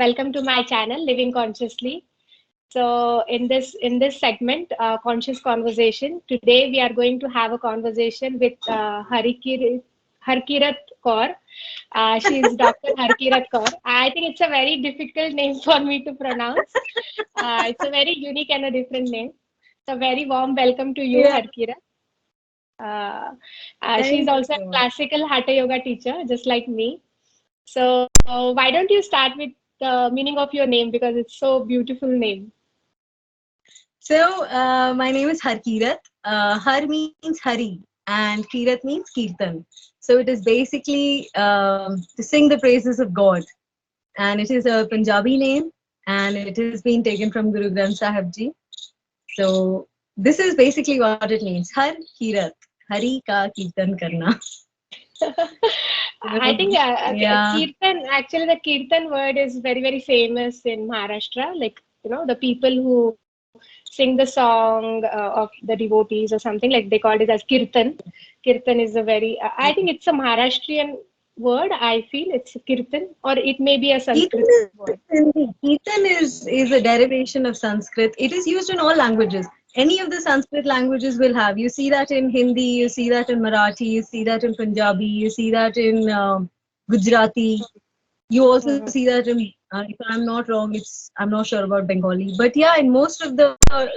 Welcome to my channel, Living Consciously. So in this segment, Conscious Conversation, today we are going to have a conversation with Harkirat Kaur. She is Dr. Harkirat Kaur. I think it's a very difficult name for me to pronounce. It's a very unique and a different name. So very warm welcome to you, Yeah, Harkirat. She's thank you also a so much. classical Hatha Yoga teacher, just like me. So why don't you start with the meaning of your name because it's so beautiful name. My name is Harkirat. Har means Hari and Kirat means Kirtan. So it is basically to sing the praises of God. And it is a Punjabi name and it has been taken from Guru Granth Sahib Ji. So this is basically what it means. Har Kirat. Hari ka Kirtan karna. I think Yeah. Kirtan, actually the Kirtan word is very, very famous in Maharashtra. Like, the people who sing the song of the devotees or something, like they called it as Kirtan. Kirtan is a very, I think it's a Maharashtrian word, I feel. It's Kirtan, or it may be a Kirtan Sanskrit is word. Hindi. Kirtan is a derivation of Sanskrit. It is used in all languages. Any of the Sanskrit languages will have. You see that in Hindi, you see that in Marathi, you see that in Punjabi, you see that in Gujarati. You also Mhm. see that in, if I'm not wrong, I'm not sure about Bengali. But yeah, in most of the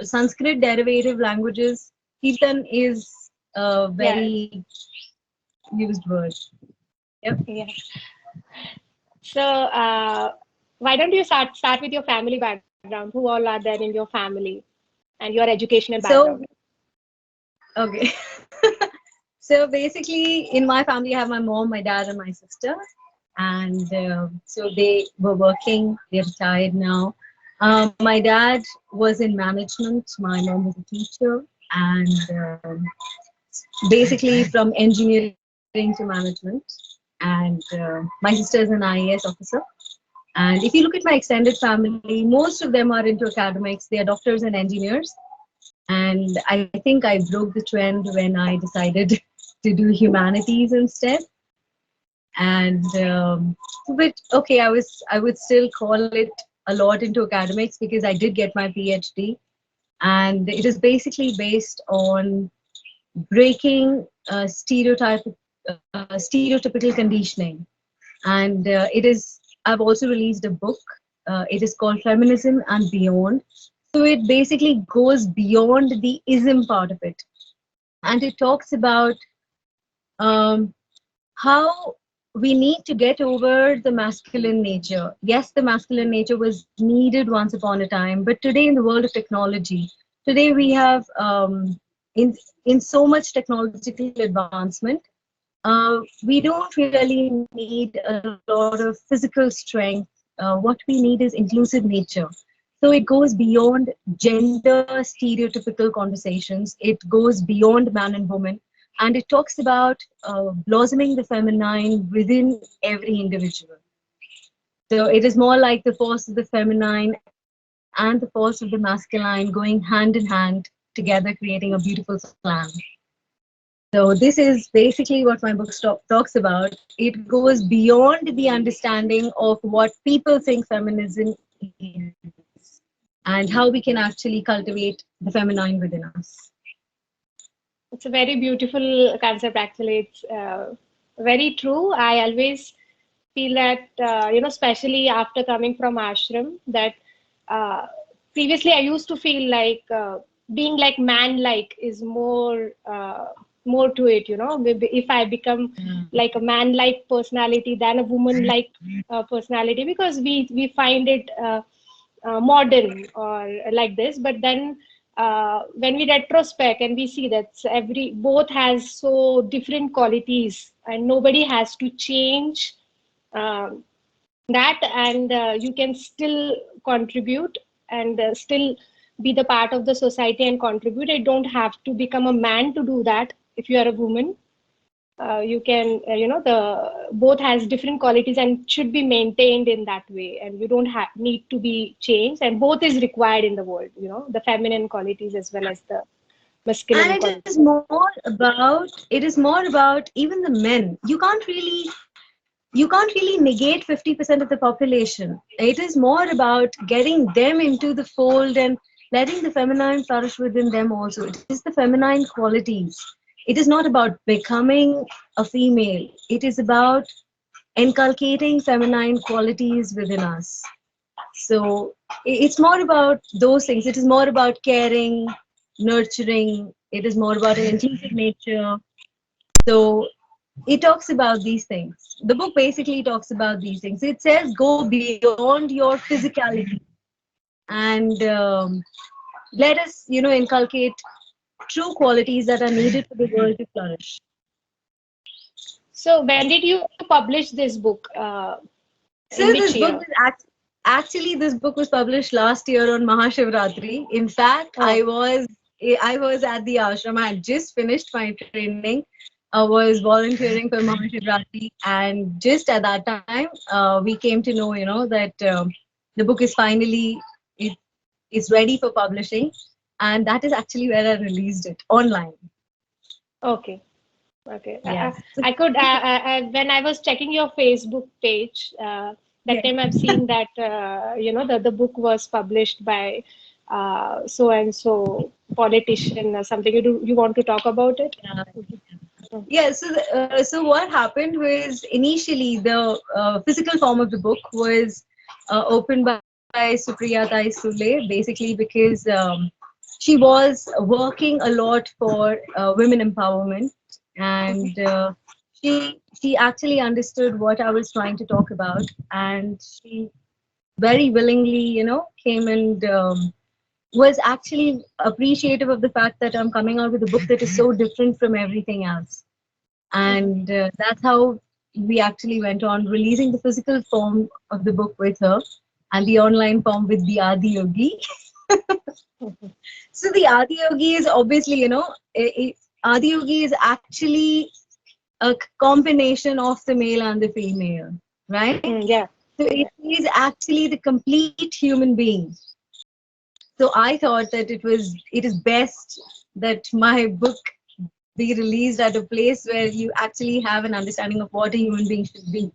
Sanskrit derivative languages, Kirtan is a Yeah, very used word. Yep. yeah. So, why don't you start with your family background? Who all are there in your family and your educational background? So, okay. So basically, in my family, I have my mom, my dad, and my sister. And so they were working, they're retired now. My dad was in management, my mom was a teacher, and basically from engineering to management. And my sister is an IAS officer. And if you look at my extended family, most of them are into academics, they are doctors and engineers. And I think I broke the trend when I decided to do humanities instead. And but okay, I would still call it a lot into academics because I did get my PhD, and it is basically based on breaking stereotypical conditioning. And I've also released a book. It is called Feminism and Beyond. So it basically goes beyond the ism part of it, and it talks about um, how we need to get over the masculine nature. Yes, the masculine nature was needed once upon a time, but today in the world of technology, today we have in so much technological advancement, we don't really need a lot of physical strength. What we need is inclusive nature. So it goes beyond gender stereotypical conversations. It goes beyond man and woman, and it talks about blossoming the feminine within every individual. So it is more like the force of the feminine and the force of the masculine going hand in hand together, creating a beautiful plan. So this is basically what my book talks about. It goes beyond the understanding of what people think feminism is and how we can actually cultivate the feminine within us. It's a very beautiful concept, actually. It's very true. I always feel that, especially after coming from ashram, that uh, previously I used to feel like being like man-like is more to it. Maybe if I become like a man-like personality than a woman-like personality, because we find it modern or like this. But then when we retrospect and we see that every both has so different qualities and nobody has to change um, that, and you can still contribute and still be the part of the society and contribute. You don't have to become a man to do that. If you are a woman, you can the both has different qualities and should be maintained in that way, and you don't have need to be changed, and both is required in the world, the feminine qualities as well as the masculine And qualities. it is more about even the men. You can't really you can't really negate 50% of the population. It is more about getting them into the fold and letting the feminine flourish within them also. It is the feminine qualities. It is not about becoming a female. It is about inculcating feminine qualities within us. So it's more about those things. It is more about caring, nurturing. It is more about an inclusive nature. So it talks about these things. The book basically talks about these things. It says go beyond your physicality and let us, inculcate true qualities that are needed for the world to flourish. So when did you publish this book? So In which this book year? was actually this book was published last year on Mahashivratri. In fact, I Oh, was I was at the ashram. I had just finished my training. I was volunteering for Mahashivratri, and just at that time, we came to know, that the book is finally it is ready for publishing, and that is actually where I released it online. okay. Okay. Yes. I could, when I was checking your Facebook page, that Yes. time I've seen that, the book was published by so and so politician or something. You want to talk about it? Mm. Yeah, so what happened was initially the physical form of the book was opened by Supriya Tai Sule, basically because she was working a lot for women empowerment, and she actually understood what I was trying to talk about, and she very willingly, came and was actually appreciative of the fact that I'm coming out with a book that is so different from everything else. Mhm. And that's how we actually went on releasing the physical form of the book with her and the online form with the Adi Yogi. Mhm. So the Adi Yogi is obviously, Adi Yogi is actually a combination of the male and the female, right? Yeah. So it Yeah. is actually the complete human being. So I thought that it is best that my book be released at a place where you actually have an understanding of what a human being should be.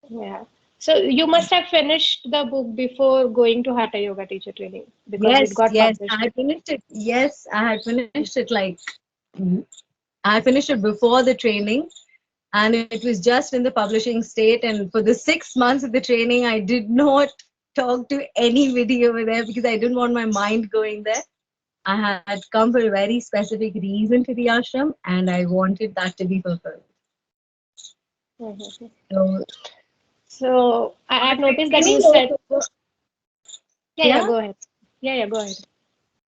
Yeah. So you must have finished the book before going to Hatha Yoga teacher training because it Yes, got yes, I published. had finished it. Yes, I had finished it mm, I had finished it before the training, and it was just in the publishing state. And for the 6 months of the training, I did not talk to anybody over there because I didn't want my mind going there. I had come for a very specific reason to the ashram, and I wanted that to be fulfilled. Mhm. So So our I've noticed that you training said, also, yeah, yeah, yeah. go ahead. Yeah, yeah, go ahead.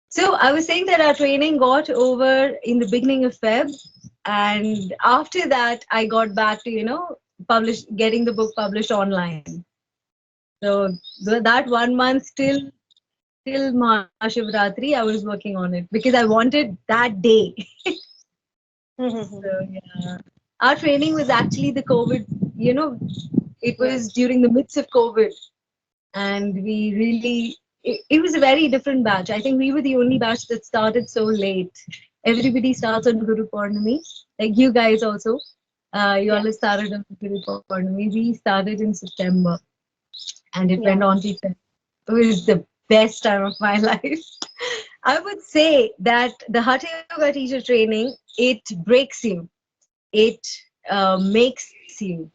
So I was saying that our training got over in the beginning of Feb, and after that I got back to getting the book published online. So that 1 month till Mahashivratri I was working on it because I wanted that day. So Mhm. yeah, our training was actually the COVID. You know, it Yeah. was during the midst of COVID, and we really it was a very different batch. I think we were the only batch that started so late. Everybody starts on Guru Purnami, like you guys also. You Yeah. all started on Guru Purnami. We started in September, and it went Yeah. on till Feb. It was the best time of my life. I would say that the Hatha Yoga teacher training, it breaks you, it makes you,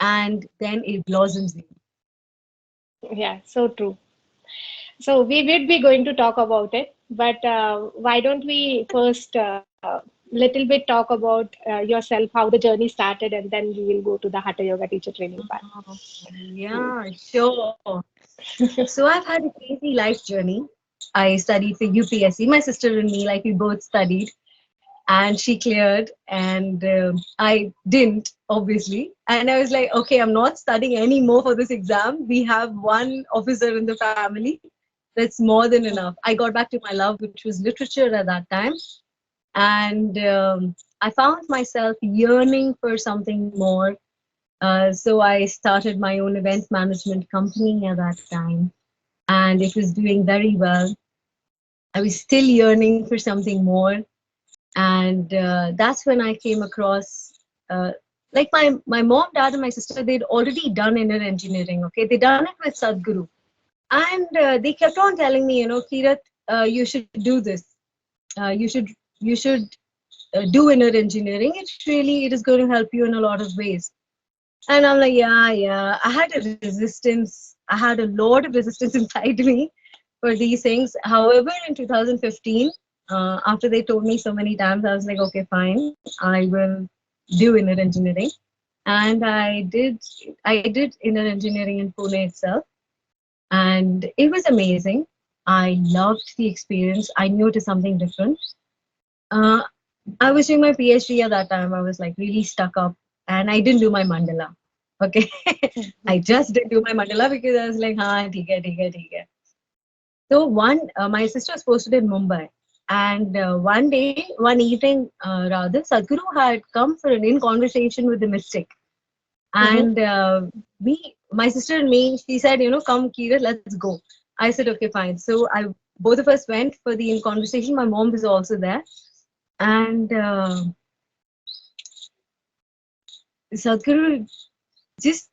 and then it blossoms you. Yeah. So true. So we will be going to talk about it, but why don't we first little bit talk about yourself, how the journey started, and then we will go to the Hatha Yoga teacher training part. Oh, yeah, sure. So I've had a crazy life journey. I studied for UPSC. My sister and me, like we both studied, and she cleared, and I didn't, obviously. And I was like, okay, I'm not studying anymore for this exam. We have one officer in the family. That's more than enough. I got back to my love, which was literature at that time, and I found myself yearning for something more. So I started my own event management company at that time, and it was doing very well. I was still yearning for something more, and that's when I came across uh, like my mom, dad, and my sister, they'd already done inner engineering. Okay, they done it with Sadhguru, and they kept on telling me, Kirat, you should do this. You should do inner engineering. It is going to help you in a lot of ways. And I'm like, yeah. I had a resistance. I had a lot of resistance inside me for these things. However, in 2015, after they told me so many times, I was like, okay, fine, I will do inner engineering. And I did inner engineering in Pune itself, and it was amazing. I loved the experience. I knew it is something different. Uh, I was doing my PhD at that time. I was like really stuck up, and I didn't do my mandala. Okay, I just didn't do my mandala because I was like, "Ha, theek hai, theek hai, theek hai." So my sister was posted in Mumbai, and one evening, rather, Sadhguru had come for an in conversation with the mystic, Mm-hmm. and my sister and me, she said, come, Kira, let's go. I said, okay, fine. So both of us went for the in conversation. My mom was also there, and Sadhguru just,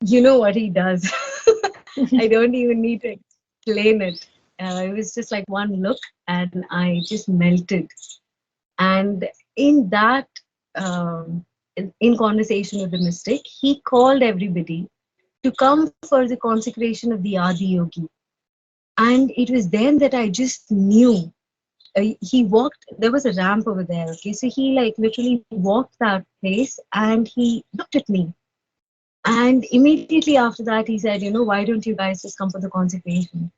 what he does. I don't even need to explain it. It was just like one look, and I just melted. And in that, in conversation with the mystic, he called everybody to come for the consecration of the Adi Yogi. And it was then that I just knew. He walked, there was a ramp over there. Okay, so he like literally walked that place and he looked at me. And immediately after that, he said, why don't you guys just come for the consecration?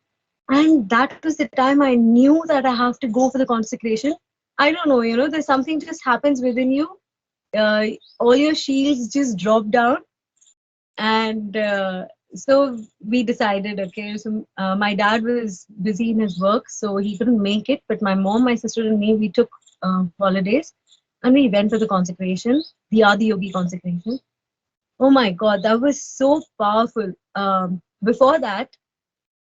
And that was the time I knew that I have to go for the consecration. I don't know, there's something just happens within you. Uh, all your shields just drop down, and so we decided, okay, so my dad was busy in his work, so he couldn't make it, but my mom, my sister, and me, we took holidays, and we went for the consecration, the Adi Yogi consecration. Oh my god, that was so powerful. Before that,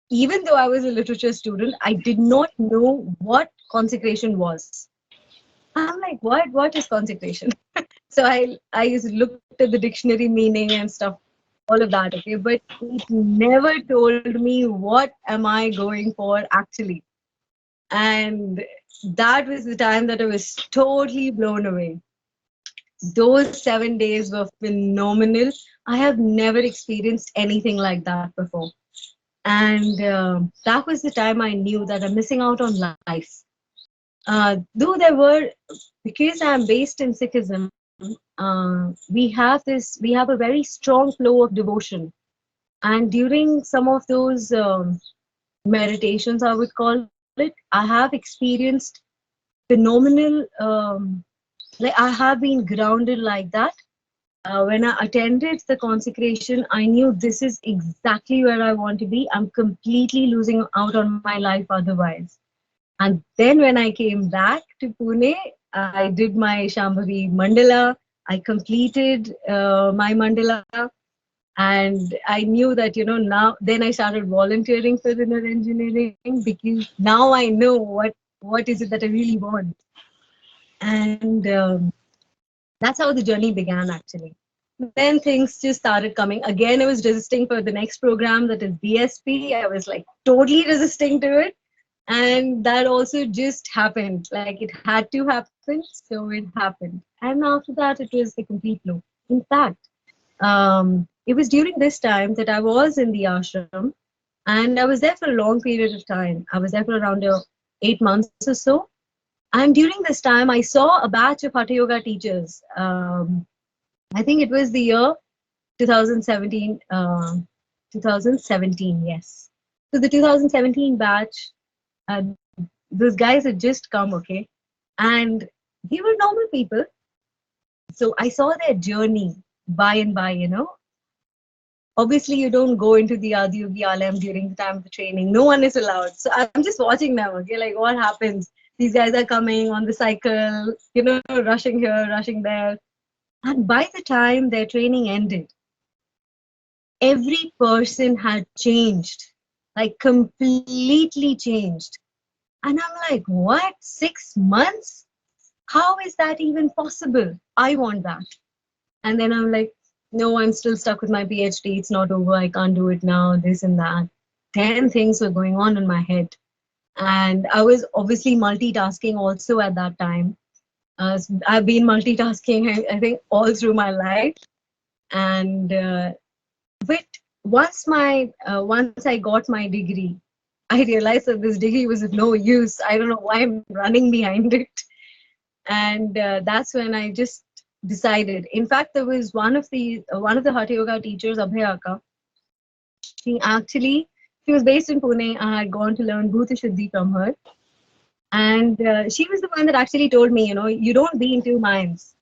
even though I was a literature student, I did not know what consecration was. I'm like, what is consecration? So I used to look at the dictionary meaning and stuff, all of that, okay, but it never told me what am I going for actually. And that was the time that I was totally blown away. Those 7 days were phenomenal. I have never experienced anything like that before. And that was the time I knew that I'm missing out on life. Though there were, because I'm based in Sikhism, we have a very strong flow of devotion. And during some of those meditations, I would call it, I have experienced phenomenal, like I have been grounded like that. When I attended the consecration, I knew this is exactly where I want to be. I'm completely losing out on my life otherwise. And then when I came back to Pune, I did my Shambhavi Mandala. I completed my Mandala, and I knew that, now, then I started volunteering for inner engineering because now I know what is it that I really want. And that's how the journey began actually. Then things just started coming. Again, I was resisting for the next program, that is BSP. I was like totally resisting to it. And that also just happened. Like it had to happen, so it happened. And after that, it was the complete flow. In fact, it was during this time that I was in the ashram, and I was there for a long period of time. I was there for around 8 months or so. And during this time, I saw a batch of Hatha Yoga teachers. I think it was the year 2017. 2017, yes. So the 2017 batch, uh, those guys had just come, okay, and they were normal people. So I saw their journey by and by, Obviously, you don't go into the Adi Yogi Alam during the time of the training. No one is allowed. So I'm just watching them, okay, like what happens? These guys are coming on the cycle, rushing here, rushing there. And by the time their training ended, every person had changed, like completely changed. And I'm like, what? 6 months? How is that even possible? I want that. And then I'm like, no, I'm still stuck with my PhD. It's not over. I can't do it now, this and that. 10 things were going on in my head. And I was obviously multitasking also at that time. I've been multitasking, I think, all through my life. And but once I got my degree, I realized that this degree was of no use. I don't know why I'm running behind it. And that's when I just decided. In fact, there was one of the Hatha Yoga teachers, Abhay. She was based in Pune. I had gone to learn Bhuta Shuddhi from her. And she was the one that actually told me, you don't be in two minds.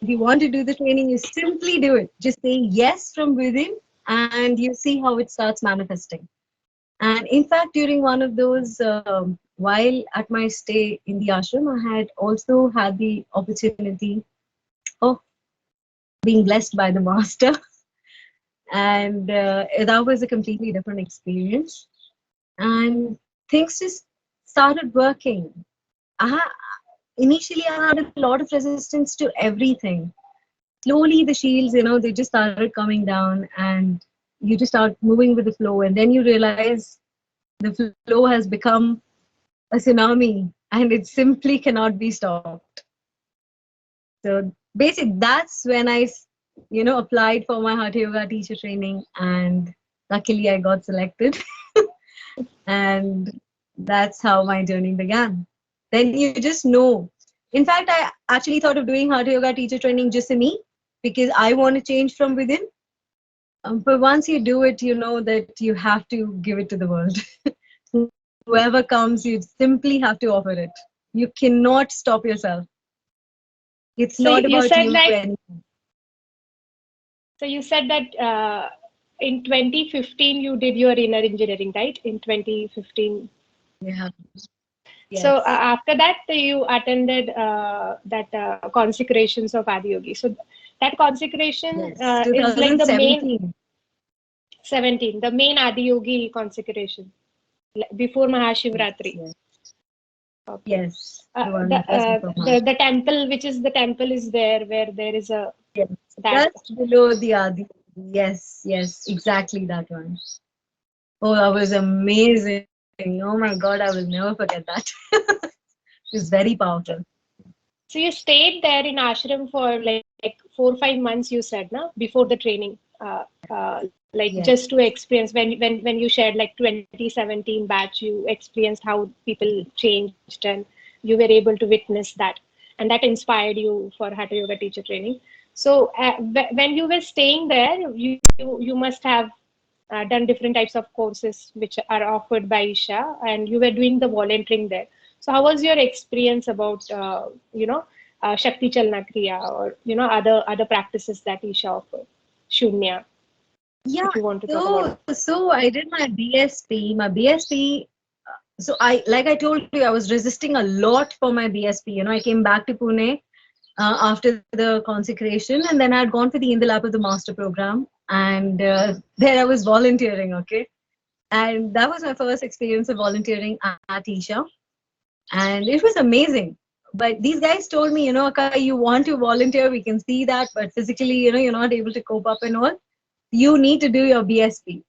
If you want to do the training, you simply do it. Just say yes from within and you see how it starts manifesting. And in fact, during one of those, while at my stay in the ashram, I had also had the opportunity of being blessed by the master. And that was a completely different experience. And things just started working. I, Initially, I had a lot of resistance to everything. Slowly, the shields, they just started coming down, and you just start moving with the flow. And then you realize the flow has become a tsunami, and it simply cannot be stopped. So, basically, that's when I applied for my Hatha Yoga teacher training, and luckily, I got selected. And that's how my journey began. Then you just know. In fact, I actually thought of doing Hatha Yoga teacher training just for me because I want to change from within. But once you do it, you know that you have to give it to the world. Whoever comes, you simply have to offer it. You cannot stop yourself. It's So not you about said you that. anymore. So you said that in 2015 you did your inner engineering, right? In 2015. Yeah. So Yes. after that you attended that consecrations of Adiyogi. So that consecration Yes. is like the main 2017. 17, the main Adiyogi consecration before Yes. Mahashivratri. Yes. Okay. Yes. The one that was before March. The temple, which is the temple, is there where there is a Yes. that. Just below the Adi. Yes. Yes. Exactly that one. Oh, that was amazing. Oh my God, I will never forget that. It was very powerful. So you stayed there in ashram for like 4 or 5 months, you said, na, before the training, like just to Yes. experience when you shared like 2017 batch, you experienced how people changed and you were able to witness that, and that inspired you for Hatha Yoga teacher training. So when you were staying there, you must have done different types of courses which are offered by Isha, and you were doing the volunteering there. So, how was your experience about Shakti Chalna Kriya or other practices that Isha offered? Shunya, Yeah. if you want to talk about. So I did my BSP. My BSP. So like I told you, I was resisting a lot for my BSP. I came back to Pune after the consecration, and then I had gone for the in the lab of the master program, and there I was volunteering. Okay, and that was my first experience of volunteering at Isha, and it was amazing. But these guys told me, Akka, you want to volunteer, we can see that, but physically, you're not able to cope up and all. You need to do your BSP.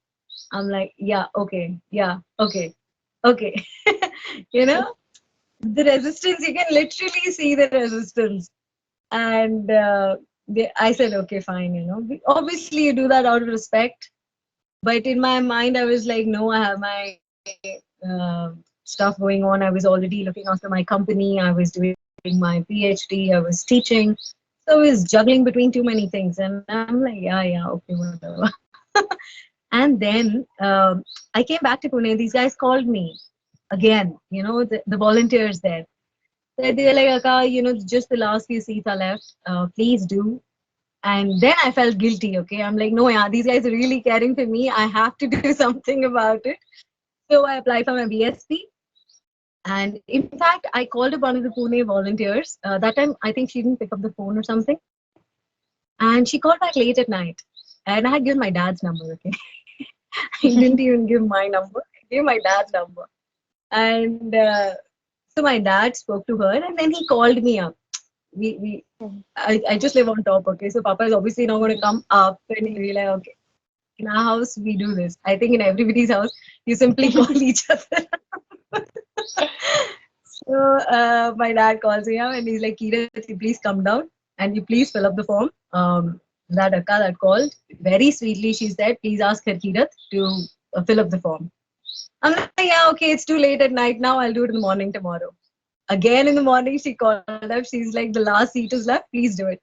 I'm like, yeah, okay, yeah, okay, okay. you know, the resistance, you can literally see the resistance. And I said, okay, fine, Obviously, you do that out of respect. But in my mind, I was like, no, I have my stuff going on. I was already looking after my company. I was doing my PhD. I was teaching. So I was juggling between too many things. And I'm like, yeah, okay, whatever. And then I came back to Pune. These guys called me again, the volunteers there. They were like, Akka, just the last few seats are left. Please do. And then I felt guilty, okay? I'm like, no, yeah, these guys are really caring for me. I have to do something about it. So I applied for my BSP. And in fact, I called up one of the Pune volunteers. That time, I think she didn't pick up the phone or something. And she called back late at night. And I had given my dad's number, okay? I didn't even give my number. I gave my dad's number. And so my dad spoke to her and then he called me up. we Mhm. I just live on top, okay? So Papa is obviously not going to come up and he'll be like, okay, in our house we do this. I think in everybody's house you simply call each other. So my dad calls me up and he's like, Kirat, you please come down and you please fill up the form. That akka that called very sweetly, she said, please ask Harkirat to fill up the form. I'm like, yeah, okay, it's too late at night now. I'll do it in the morning tomorrow. Again in the morning, she called up. She's like, the last seat is left. Please do it.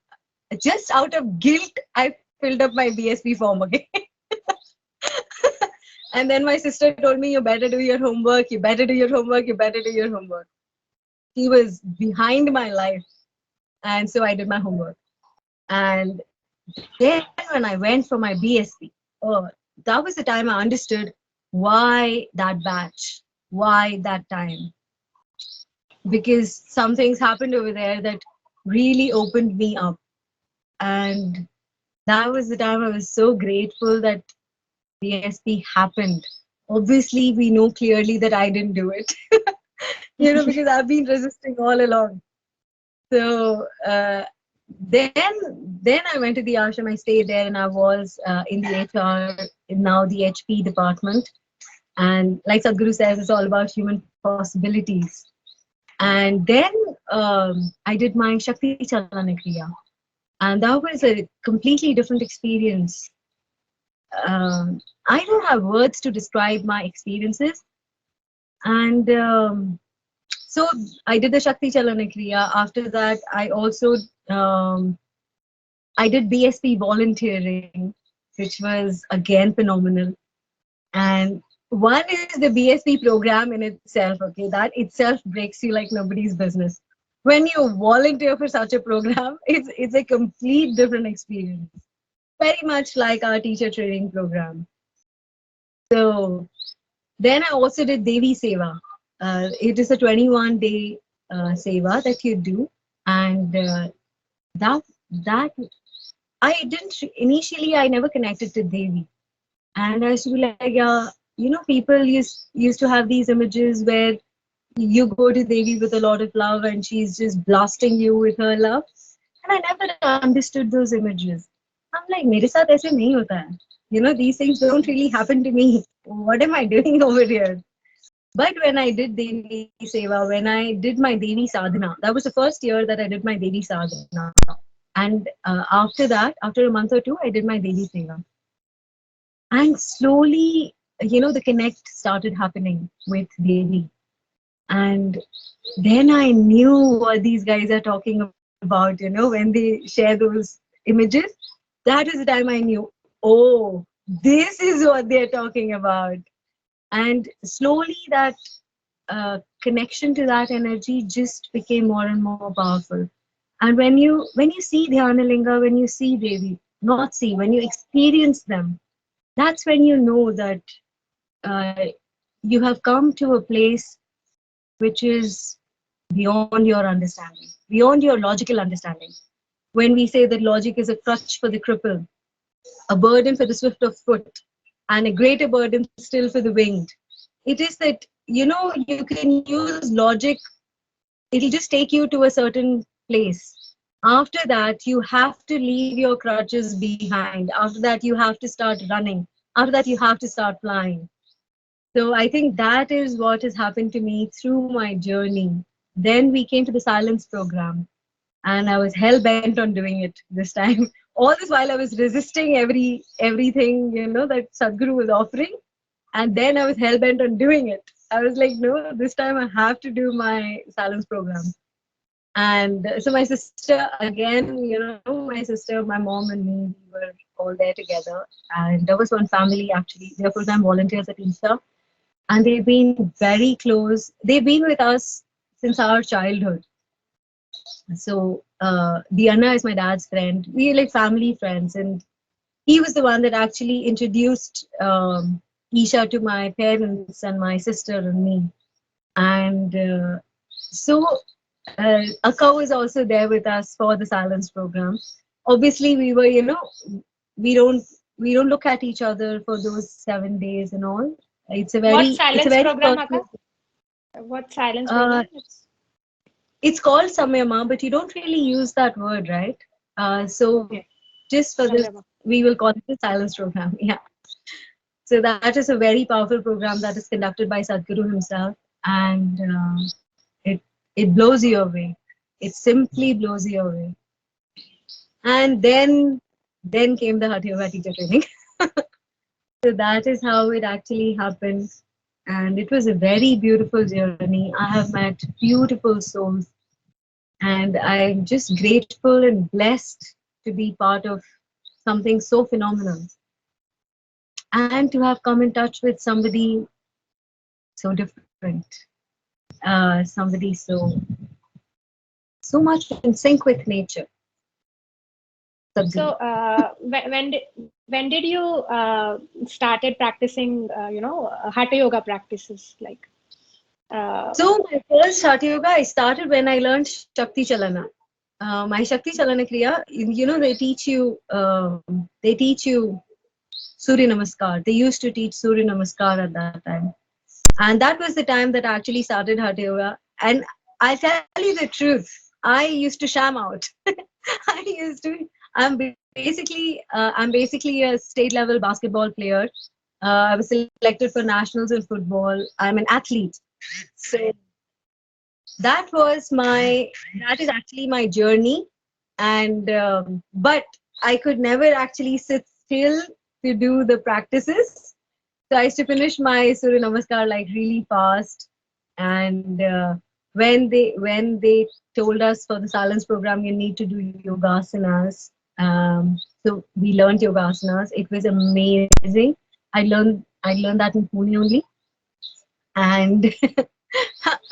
Just out of guilt, I filled up my BSP form again. And then my sister told me, you better do your homework. You better do your homework. You better do your homework. He was behind my life. And so I did my homework. And then when I went for my BSP, oh, that was the time I understood why that batch, why that time. Because some things happened over there that really opened me up. And that was the time I was so grateful that BSP happened. Obviously, we know clearly that I didn't do it, because I've been resisting all along. So then, then I went to the ashram. I stayed there, and I was in the HR, now the HP department. And like Sadhguru says, it's all about human possibilities. And then I did my Shakti Chalana Kriya, and that was a completely different experience. I don't have words to describe my experiences, and so I did the Shakti Chalana Kriya. After that, I also um, I did BSP volunteering, which was again phenomenal. And one is the BSP program in itself, okay, that itself breaks you like nobody's business. When you volunteer for such a program, it's a complete different experience. Very much like our teacher training program. So then I also did Devi Seva. It is a 21-day seva that you do, and that that I didn't initially. I never connected to Devi, and I used to be like, yeah, people used to have these images where you go to Devi with a lot of love, and she's just blasting you with her love, and I never understood those images. I'm like, मेरे साथ ऐसे नहीं होता है. These things don't really happen to me. What am I doing over here? But when I did Devi Seva, when I did my Devi Sadhana, that was the first year that I did my Devi Sadhana. And after that, after a month or two, I did my Devi Seva. And slowly, the connect started happening with Devi. And then I knew what these guys are talking about, when they share those images. That is the time I knew, oh, this is what they're talking about. And slowly that connection to that energy just became more and more powerful. And when you see Dhyanalinga, when you see Devi, not see, when you experience them, that's when you know that uh, you have come to a place which is beyond your understanding, beyond your logical understanding. When we say that logic is a crutch for the cripple, a burden for the swift of foot, and a greater burden still for the winged, it is that, you can use logic, it'll just take you to a certain place. After that, you have to leave your crutches behind. After that, you have to start running. After that, you have to start flying. So I think that is what has happened to me through my journey. Then we came to the silence program, and I was hell bent on doing it this time. All this while I was resisting everything that Sadhguru was offering, and then I was hell bent on doing it. I was like, no, this time I have to do my silence program. And so my sister, again, my sister, my mom, and me, we were all there together. And there was one family actually, they're full time volunteers at Isha, and they've been very close. They've been with us since our childhood. So the Anna is my dad's friend. We are like family friends, and he was the one that actually introduced Isha to my parents and my sister and me. And so Akka was also there with us for the silence program. Obviously, we were, we don't we don't look at each other for those 7 days and all. It's a What very silence program, personal. Akka? What silence Uh, program? It's it's called Samyama, but you don't really use that word, right? So Okay. just for this, Samyama. we will call it the silence program. Yeah. So that is a very powerful program that is conducted by Satguru himself, and it blows you away. It simply blows you away. And then came the Hatha Yoga teacher training. So that is how it actually happened, and it was a very beautiful journey. I have met beautiful souls, and I'm just grateful and blessed to be part of something so phenomenal, and to have come in touch with somebody so different, somebody so much in sync with nature. So, Sadhguru. when did you started practicing, Hatha Yoga practices? Like, uh, So my first Hatha Yoga I started when I learned Shakti Chalana. My Shakti Chalana Kriya, they teach you Surya Namaskar. They used to teach Surya Namaskar at that time. And that was the time that I actually started Hatha Yoga. And I'll tell you the truth, I used to sham out. I used to. I'm basically a state level basketball player. I was selected for nationals in football. I'm an athlete. So that was my that is actually my journey, and but I could never actually sit still to do the practices. So I used to finish my Surya Namaskar like really fast. And when they told us for the silence program you need to do yogasanas, so we learned yogasanas. It was amazing. I learned that in Pune only, and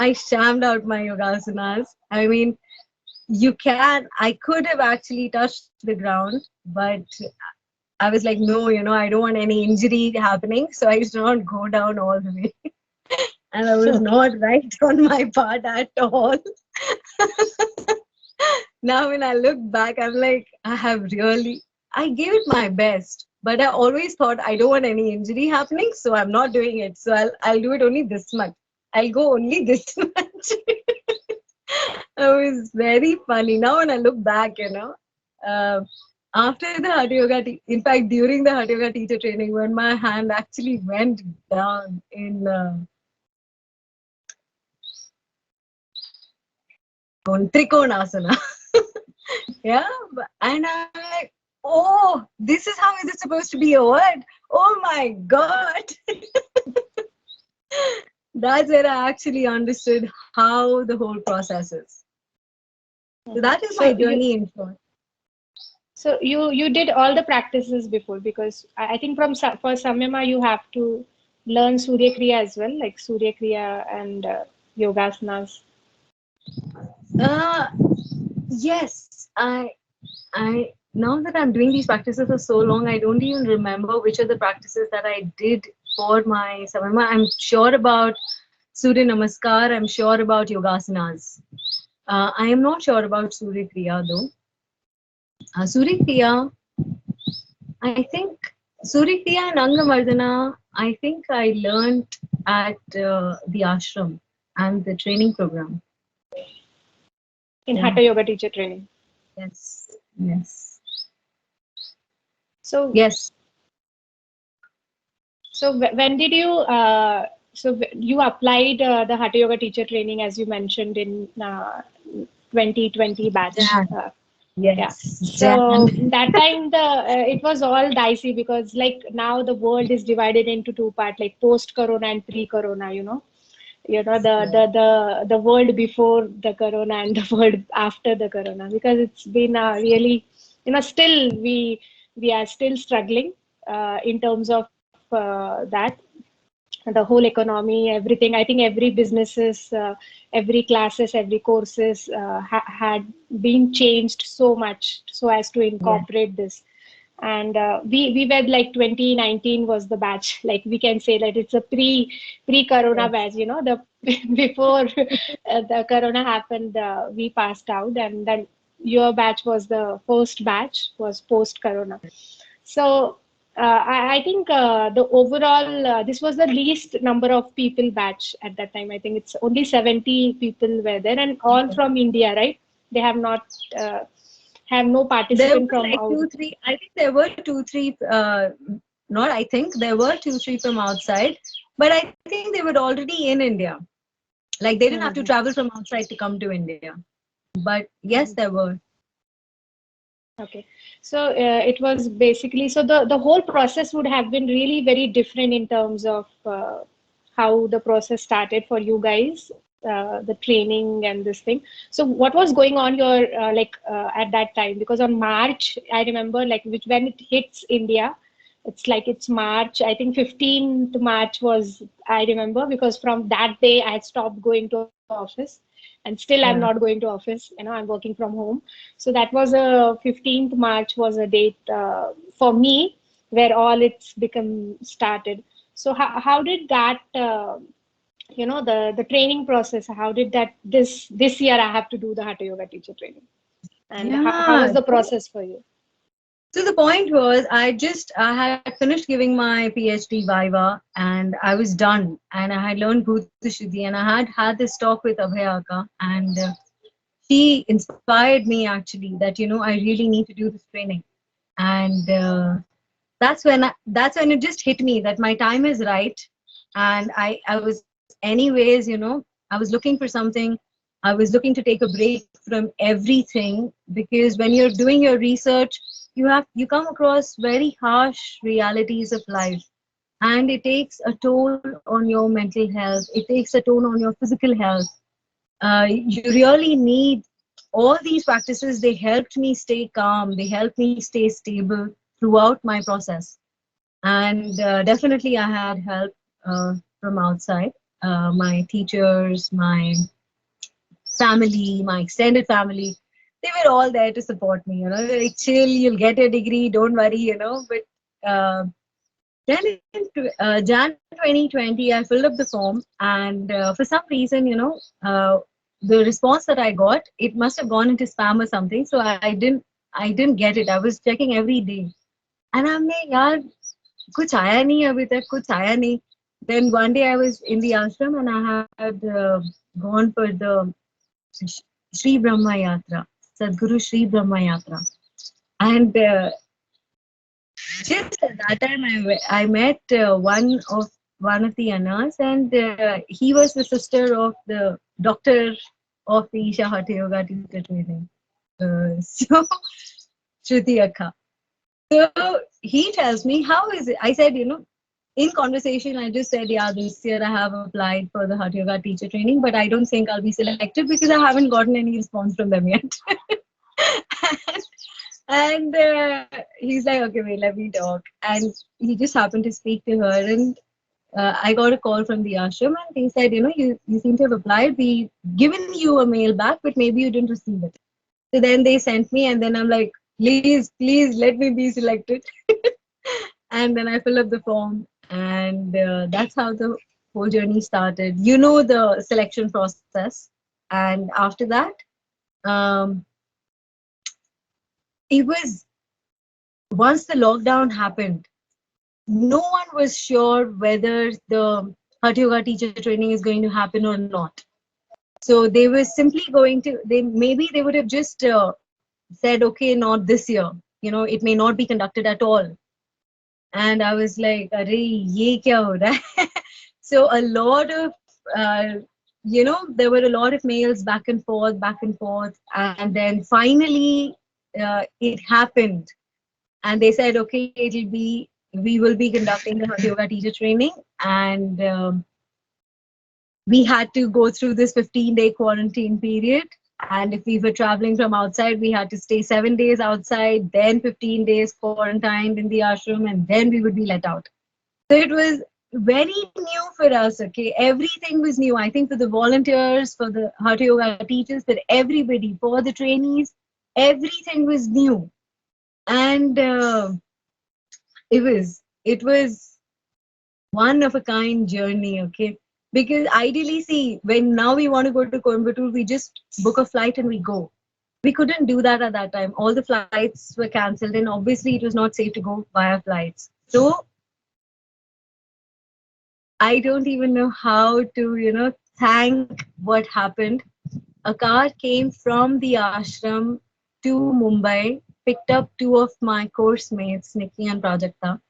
I shammed out my yogasanas. I mean, I could have actually touched the ground, but I was like, no, I don't want any injury happening. So I used to not go down all the way. And I was not right on my part at all. Now, when I look back, I'm like, I gave it my best. But I always thought I don't want any injury happening. So I'm not doing it. So I'll do it only this much. I'll go only this much. It was very funny. Now when I look back, uh, after the Hatha Yoga, in fact, during the Hatha Yoga teacher training, when my hand actually went down in Trikonasana, yeah, and I'm like, oh, this is how is it supposed to be a word? Oh my God. That's where I actually understood how the whole process is. So that is my so you journey in short. so you did all the practices before, because I think for Samyama you have to learn Surya Kriya as well, like Surya Kriya and Yogasanas. Uh, yes, I now that I'm doing these practices for so long, I don't even remember which are the practices that I did for my Samyama. I'm sure about Surya Namaskar. I'm sure about Yogasanas. I am not sure about Surya Kriya though. Surya Kriya, I think Surya Kriya and Angamardana, I think I learned at the ashram and the training program. In Yeah. Hatha Yoga teacher training. Yes. Yes. So Yes. when did you you applied the Hatha Yoga teacher training, as you mentioned, in 2020 batch. Jan. Yeah. Yes. Jan. So that time it was all dicey, because like now the world is divided into two parts, like post Corona and pre Corona. The world before the Corona and the world after the Corona, because it's been really, still we are still struggling in terms of that, the whole economy, everything. I think every businesses, every classes, every courses had been changed so much so as to Yeah. incorporate this. And we were like 2019 was the batch. Like we can say that it's a pre-corona Yes. batch. The before the corona happened, we passed out, and then your batch was the first batch, was post-corona. So I think the overall, this was the least number of people batch at that time. I think it's only 70 people were there, and all from India, right? They have not have no There participant were from like out. two, three. I think there were two, three. Not. I think there were two, three from outside, but I think they were already in India. Like they didn't have to Mhm. travel from outside to come to India. But yes, Mhm. there were. Okay, so it was basically so the whole process would have been really very different in terms of how the process started for you guys, the training and this thing. So what was going on your at that time? Because on March, I remember like which when it hits India, it's like it's March. I think 15th March was I remember because from that day I had stopped going to office and still I'm not Yeah. going to office. I'm working from home. So that was a 15th March was a date for me where all it's become started. So how did that the training process, how did that this year I have to do the Hatha Yoga teacher training, and how was Yeah. the process for you? So the point was, I had finished giving my PhD Viva, and I was done, and I had learned Bhuta Shuddhi, and I had this talk with Abhay Akka, and she inspired me actually that I really need to do this training, and that's when it just hit me that my time is right, and I was anyways, I was looking for something. I was looking to take a break from everything, because when you're doing your research, you come across very harsh realities of life, and it takes a toll on your mental health, it takes a toll on your physical health. You really need all these practices. They helped me stay calm, they helped me stay stable throughout my process. And definitely I had help from outside, my teachers, my family, my extended family. They were all there to support me, they're like, chill, you'll get a degree, don't worry, but then in Jan 2020, I filled up the form, and for some reason, the response that I got, it must have gone into spam or something. So I didn't get it. I was checking every day, and I'm like, yaar, kuch aaya nahi abhi tak, kuch aaya nahi. Then one day I was in the ashram, and I had gone for the Shri Brahma Yatra, Sadguru Shri Brahma Yatra, and just at that time, I met one of the Annas, and he was the sister of the doctor of the Isha Hatha Yoga teacher training. So Shruti Akka. So he tells me, how is it? I said, in conversation, I just said, yeah, this year I have applied for the Hatha Yoga teacher training, but I don't think I'll be selected because I haven't gotten any response from them yet. And he's like, okay, wait, let me talk. And he just happened to speak to her, and I got a call from the ashram, and they said, you seem to have applied. We've given you a mail back, but maybe you didn't receive it. So then they sent me, and then I'm like, please, please let me be selected. And then I fill up the form, and that's how the whole journey started. The selection process, and after that, um, it was once the lockdown happened, no one was sure whether the Hatha Yoga teacher training is going to happen or not. So they were simply going to, they would have just said, okay, not this year. It may not be conducted at all. And I was like, "Arey, ye kya ho raha hai?" So a lot of, there were a lot of mails back and forth, and then finally it happened, and they said, okay, we will be conducting the Hatha Yoga teacher training, and we had to go through this 15-day quarantine period. And if we were traveling from outside, we had to stay 7 days outside, then 15 days quarantined in the ashram, and then we would be let out. So it was very new for us. Okay, everything was new. I think for the volunteers, for the Hatha Yoga teachers, for everybody, for the trainees, everything was new. And it was one of a kind journey. Okay, because ideally, see, when now we want to go to Coimbatore, we just book a flight and we go. We couldn't do that at that time. All the flights were cancelled, and obviously it was not safe to go via flights. So I don't even know how to, thank what happened. A car came from the ashram to Mumbai, picked up two of my course mates, Nikki and Prajakta,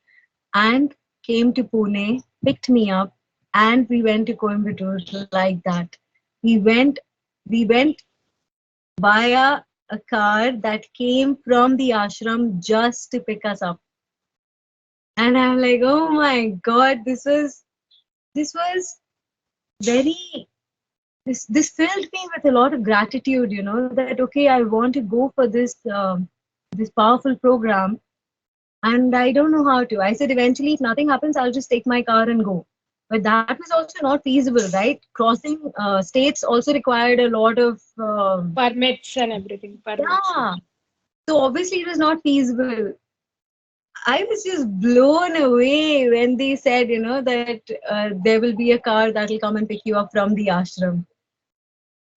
and came to Pune, picked me up, and we went to Coimbatore like that. We went, we went via a car that came from the ashram just to pick us up. And I'm like, oh my God, this was very this filled me with a lot of gratitude, that okay, I want to go for this powerful program, and I don't know how to. I said eventually, if nothing happens, I'll just take my car and go. But that was also not feasible, right? Crossing states also required a lot of Permits and everything. Permits. yeah. So obviously, it was not feasible. I was just blown away when they said, that there will be a car that will come and pick you up from the ashram.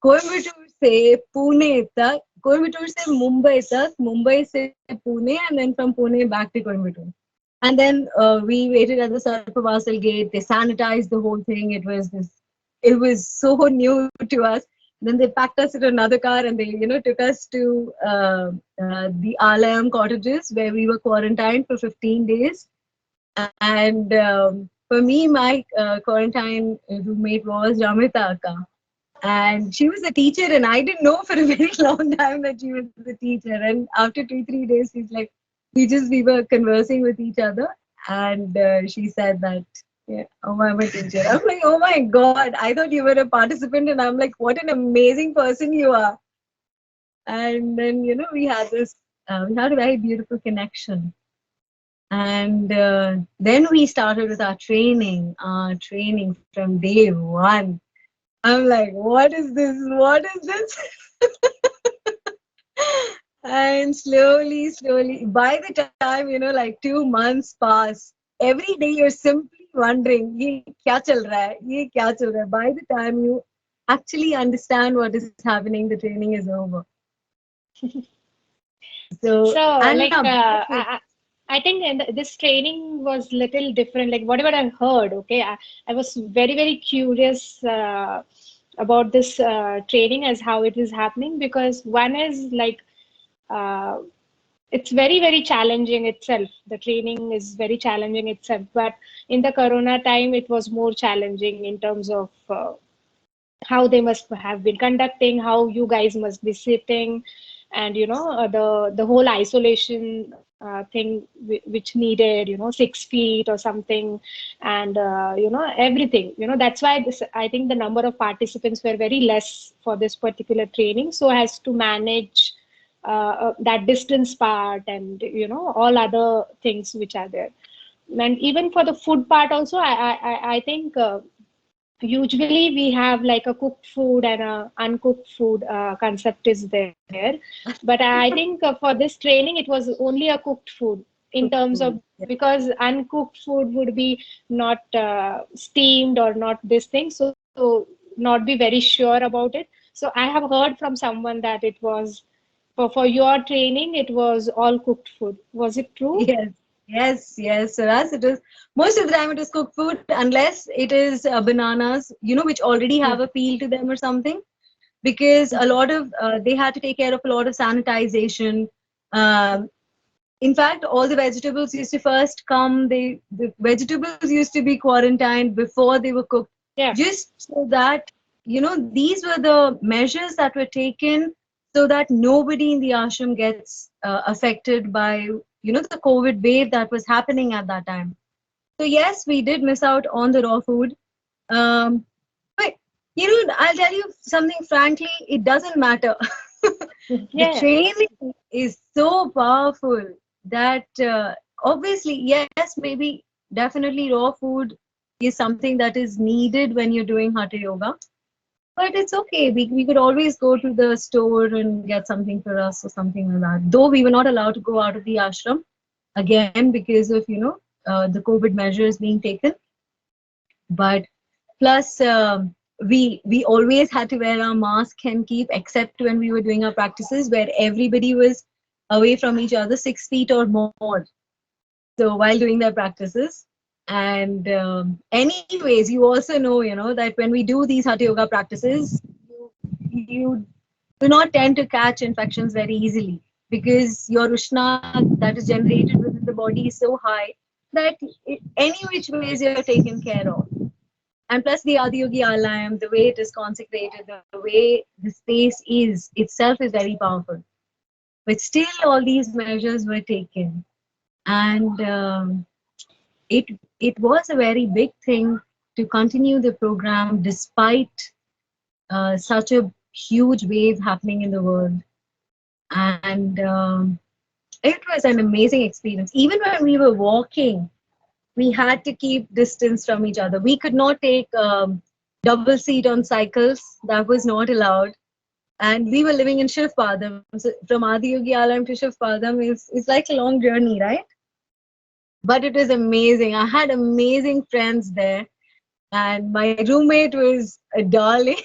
Coimbatore से पुणे तक, कोयम्बटूर से मुंबई तक, मुंबई से Pune, and then from Pune back to Coimbatore. And then we waited at the Sarpavasal gate. They sanitized the whole thing. It was so new to us. Then they packed us in another car and they, took us to the Alayam cottages where we were quarantined for 15 days. And for me, my quarantine roommate was Ramita Akka. And she was a teacher, and I didn't know for a very long time that she was a teacher. And after 2-3 days, she's like, we were conversing with each other, and she said that, yeah, oh, I'm a teacher. I'm like, oh my God, I thought you were a participant, and I'm like, what an amazing person you are. And then, we had a very beautiful connection. And then we started with our training from day one. I'm like, what is this? What is this? And slowly, by the time, like 2 months pass, every day you're simply wondering, ye kya chal raha hai? Ye kya chal raha hai? By the time you actually understand what is happening, the training is over. So, So, and like, benefits. I think this training was little different. Like, whatever I heard, okay, I was very, very curious about this training as how it is happening because one is like, uh, it's very, very challenging itself. The training is very challenging itself. But in the Corona time, it was more challenging in terms of how they must have been conducting, how you guys must be sitting, and the whole isolation thing which needed 6 feet or something, and everything. That's why I think the number of participants were very less for this particular training, so as to manage that distance part and all other things which are there. And even for the food part also, I think. Usually we have like a cooked food and a uncooked food concept is there, but I think for this training it was only a cooked food in Cooked terms of, food. Yeah. because uncooked food would be not steamed or not this thing, so not be very sure about it. So I have heard from someone that it was for your training it was all cooked food. Was it true? Yes. So as it is, most of the time it is cooked food, unless it is bananas, which already have a peel to them or something. Because a lot of they had to take care of a lot of sanitization. Um, in fact, all the vegetables used to first come. The vegetables used to be quarantined before they were cooked, Yeah. just so that these were the measures that were taken so that nobody in the ashram gets affected by the COVID wave that was happening at that time. So yes, we did miss out on the raw food. Um, but I'll tell you something frankly, it doesn't matter. The Yeah. training is so powerful that obviously, yes, maybe definitely raw food is something that is needed when you're doing Hatha Yoga. But it's okay. We could always go to the store and get something for us or something like that. Though we were not allowed to go out of the ashram again because of the COVID measures being taken. But plus, we always had to wear our mask and keep, except when we were doing our practices where everybody was away from each other 6 feet or more. So while doing their practices. And anyways, you also know, that when we do these Hatha Yoga practices, you do not tend to catch infections very easily because your Ushna that is generated within the body is so high that any which ways you're taken care of. And plus the Adiyogi Alayam, the way it is consecrated, the way the space is itself is very powerful. But still, all these measures were taken, and it it was a very big thing to continue the program despite such a huge wave happening in the world. And it was an amazing experience. Even when we were walking, we had to keep distance from each other. We could not take double seat on cycles. That was not allowed. And we were living in Shivpadam. So from Adiyogi Alam to Shivpadam is like a long journey, right? But it was amazing. I had amazing friends there. And my roommate was a darling.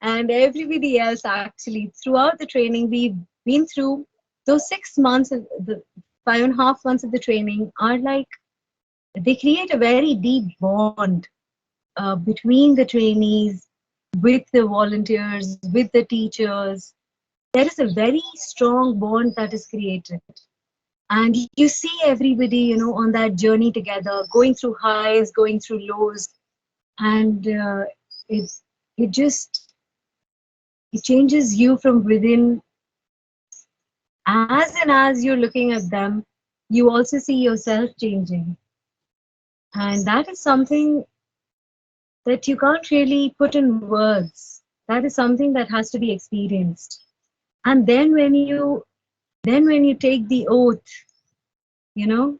And everybody else, actually, throughout the training, we've been through those 6 months, of the 5.5 months of the training are like, they create a very deep bond between the trainees, with the volunteers, with the teachers. There is a very strong bond that is created. And you see everybody, on that journey together, going through highs, going through lows. And it, it just, it changes you from within. As and as you're looking at them, you also see yourself changing. And that is something that you can't really put in words. That is something that has to be experienced. And then when you take the oath, you know,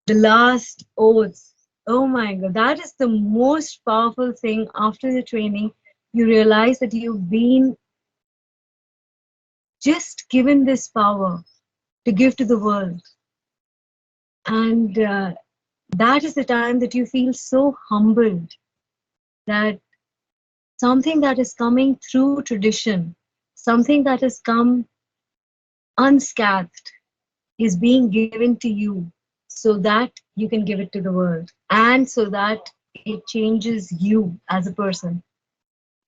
the last oath, oh my God, that is the most powerful thing after the training. You realize that you've been just given this power to give to the world. And that is the time that you feel so humbled that something that is coming through tradition, something that has come unscathed, is being given to you so that you can give it to the world, and so that it changes you as a person.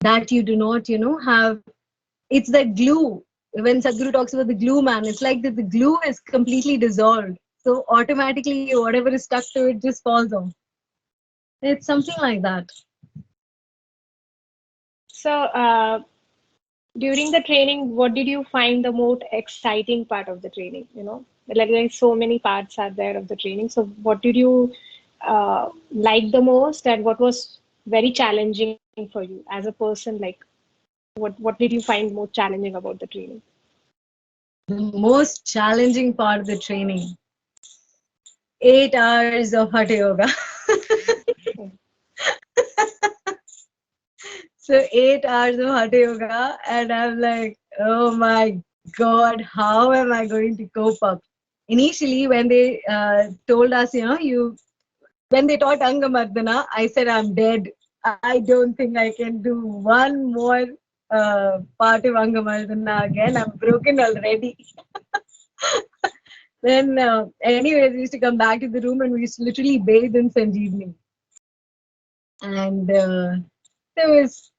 That you do not, have. It's that glue. When Satguru talks about the glue man, it's like that the glue is completely dissolved. So automatically, whatever is stuck to it just falls off. It's something like that. So, during the training, what did you find the most exciting part of the training? Like so many parts are there of the training. So, what did you like the most, and what was very challenging for you as a person? Like, what did you find most challenging about the training? The most challenging part of the training, 8 hours of Hatha Yoga. So 8 hours of Hatha Yoga, and I'm like, oh my God, how am I going to cope up? Initially, when they told us, when they taught Angamardana, I said, I'm dead. I don't think I can do one more part of Angamardana again. I'm broken already. Then, anyways, we used to come back to the room and we used to literally bathe in Sanjeevani. And there was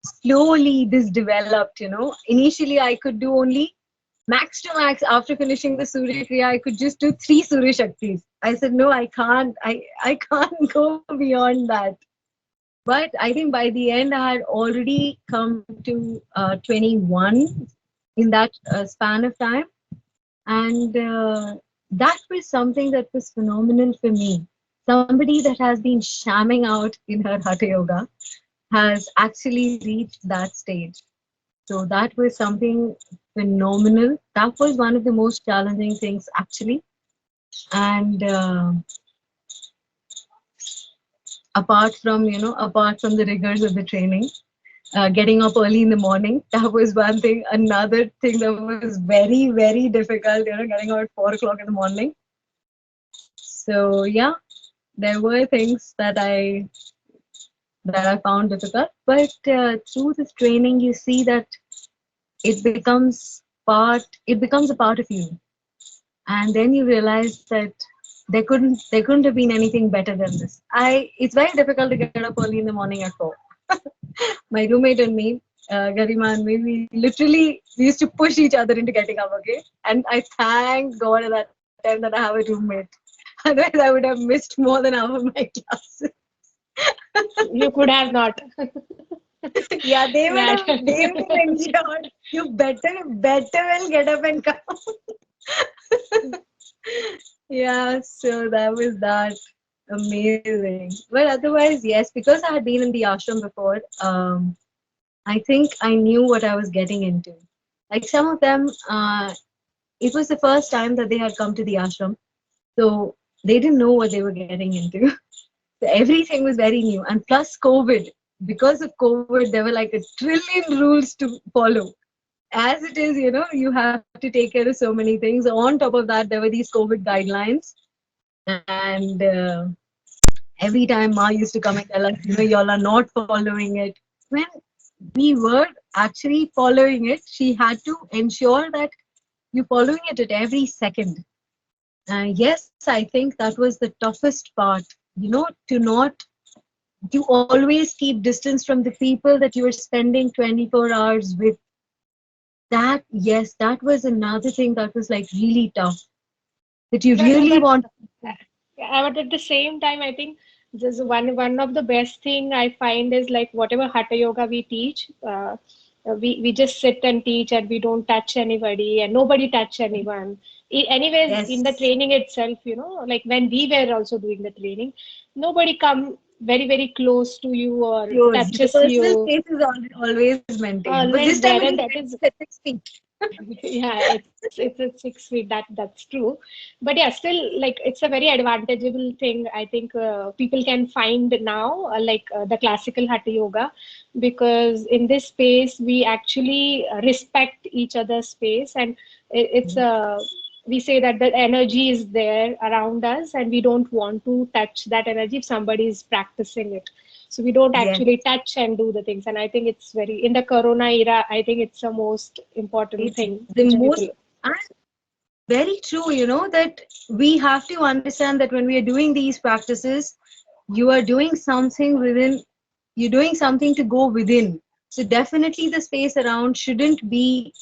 slowly this developed, Initially, I could do only max to max. After finishing the Surya Kriya, I could just do 3 Surya Shaktis. I said, no, I can't. I can't go beyond that. But I think by the end, I had already come to 21 in that span of time. And that was something that was phenomenal for me. Somebody that has been shamming out in her Hatha Yoga has actually reached that stage. So that was something phenomenal. That was one of the most challenging things, actually. And apart from the rigors of the training, getting up early in the morning, that was one thing. Another thing that was very, very difficult, getting up at 4 o'clock in the morning. So yeah, there were things that I found difficult, but through this training, you see that it becomes a part of you. and then you realize that there couldn't have been anything better than this. It's very difficult to get up early in the morning at 4. My roommate and me, Garima and me, we used to push each other into getting up, okay? And I thank God at that time that I have a roommate. Otherwise, I would have missed more than half of my classes. You could have not. Yeah, Yeah. they would have ensured you better well get up and come. Yeah, so that was that. Amazing. But otherwise, yes, because I had been in the ashram before, I think I knew what I was getting into. Like some of them, it was the first time that they had come to the ashram, so they didn't know what they were getting into. So everything was very new, and plus COVID. Because of COVID, there were like a trillion rules to follow. As it is, you have to take care of so many things. On top of that, there were these COVID guidelines, and every time Ma used to come and tell us, y'all are not following it. When we were actually following it, she had to ensure that you're following it at every second. Yes, I think that was the toughest part, to not, to always keep distance from the people that you are spending 24 hours with. That, yes, that was another thing that was like really tough. That you really But want. but at the same time, I think just one of the best thing I find is like whatever Hatha Yoga we teach, we just sit and teach and we don't touch anybody and nobody touch anyone. Anyways, in the Yes, training itself, like when we were also doing the training, nobody come very close to you or close. The touches personal you. space is always maintained. But this Always time it there, was and very that is at 6 feet. yeah, it's a 6 feet. That's true. But yeah, still like it's a very advantageable thing. I think people can find now, like the classical Hatha Yoga, because in this space we actually respect each other's space, and it's we say that the energy is there around us, and we don't want to touch that energy if somebody is practicing it. So we don't Yes, actually touch and do the things. And I think it's very, in the Corona era, I think it's the most important it's thing the which most, people. and very true, that we have to understand that when we are doing these practices, you are doing something within, you're doing something to go within. So definitely the space around shouldn't be,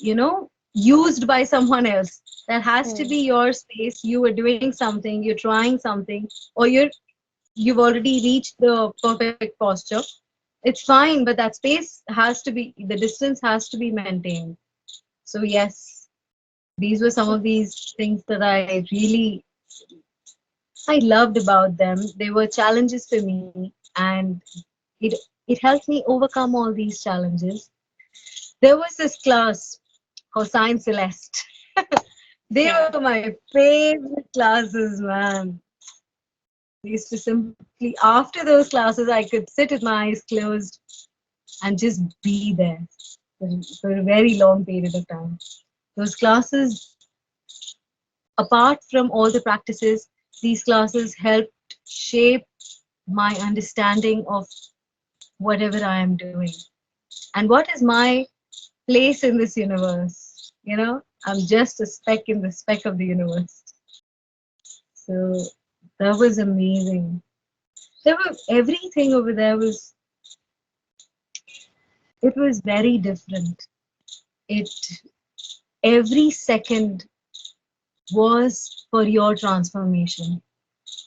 used by someone else. That has to Hmm. be your space. You are doing something, you're trying something, or you've already reached the perfect posture. It's fine, but that space has to be, the distance has to be maintained. So yes, these were some So, of these things that I loved about them. They were challenges for me, and it it helped me overcome all these challenges. There was this class called Science Celeste. They yeah. were my favorite classes, man. I used to simply, after those classes, I could sit with my eyes closed and just be there for a very long period of time. Those classes, apart from all the practices, these classes helped shape my understanding of whatever I am doing and what is my place in this universe. I'm just a speck in the speck of the universe. So that was amazing. There were everything over there was, it was very different. It Every second was for your transformation.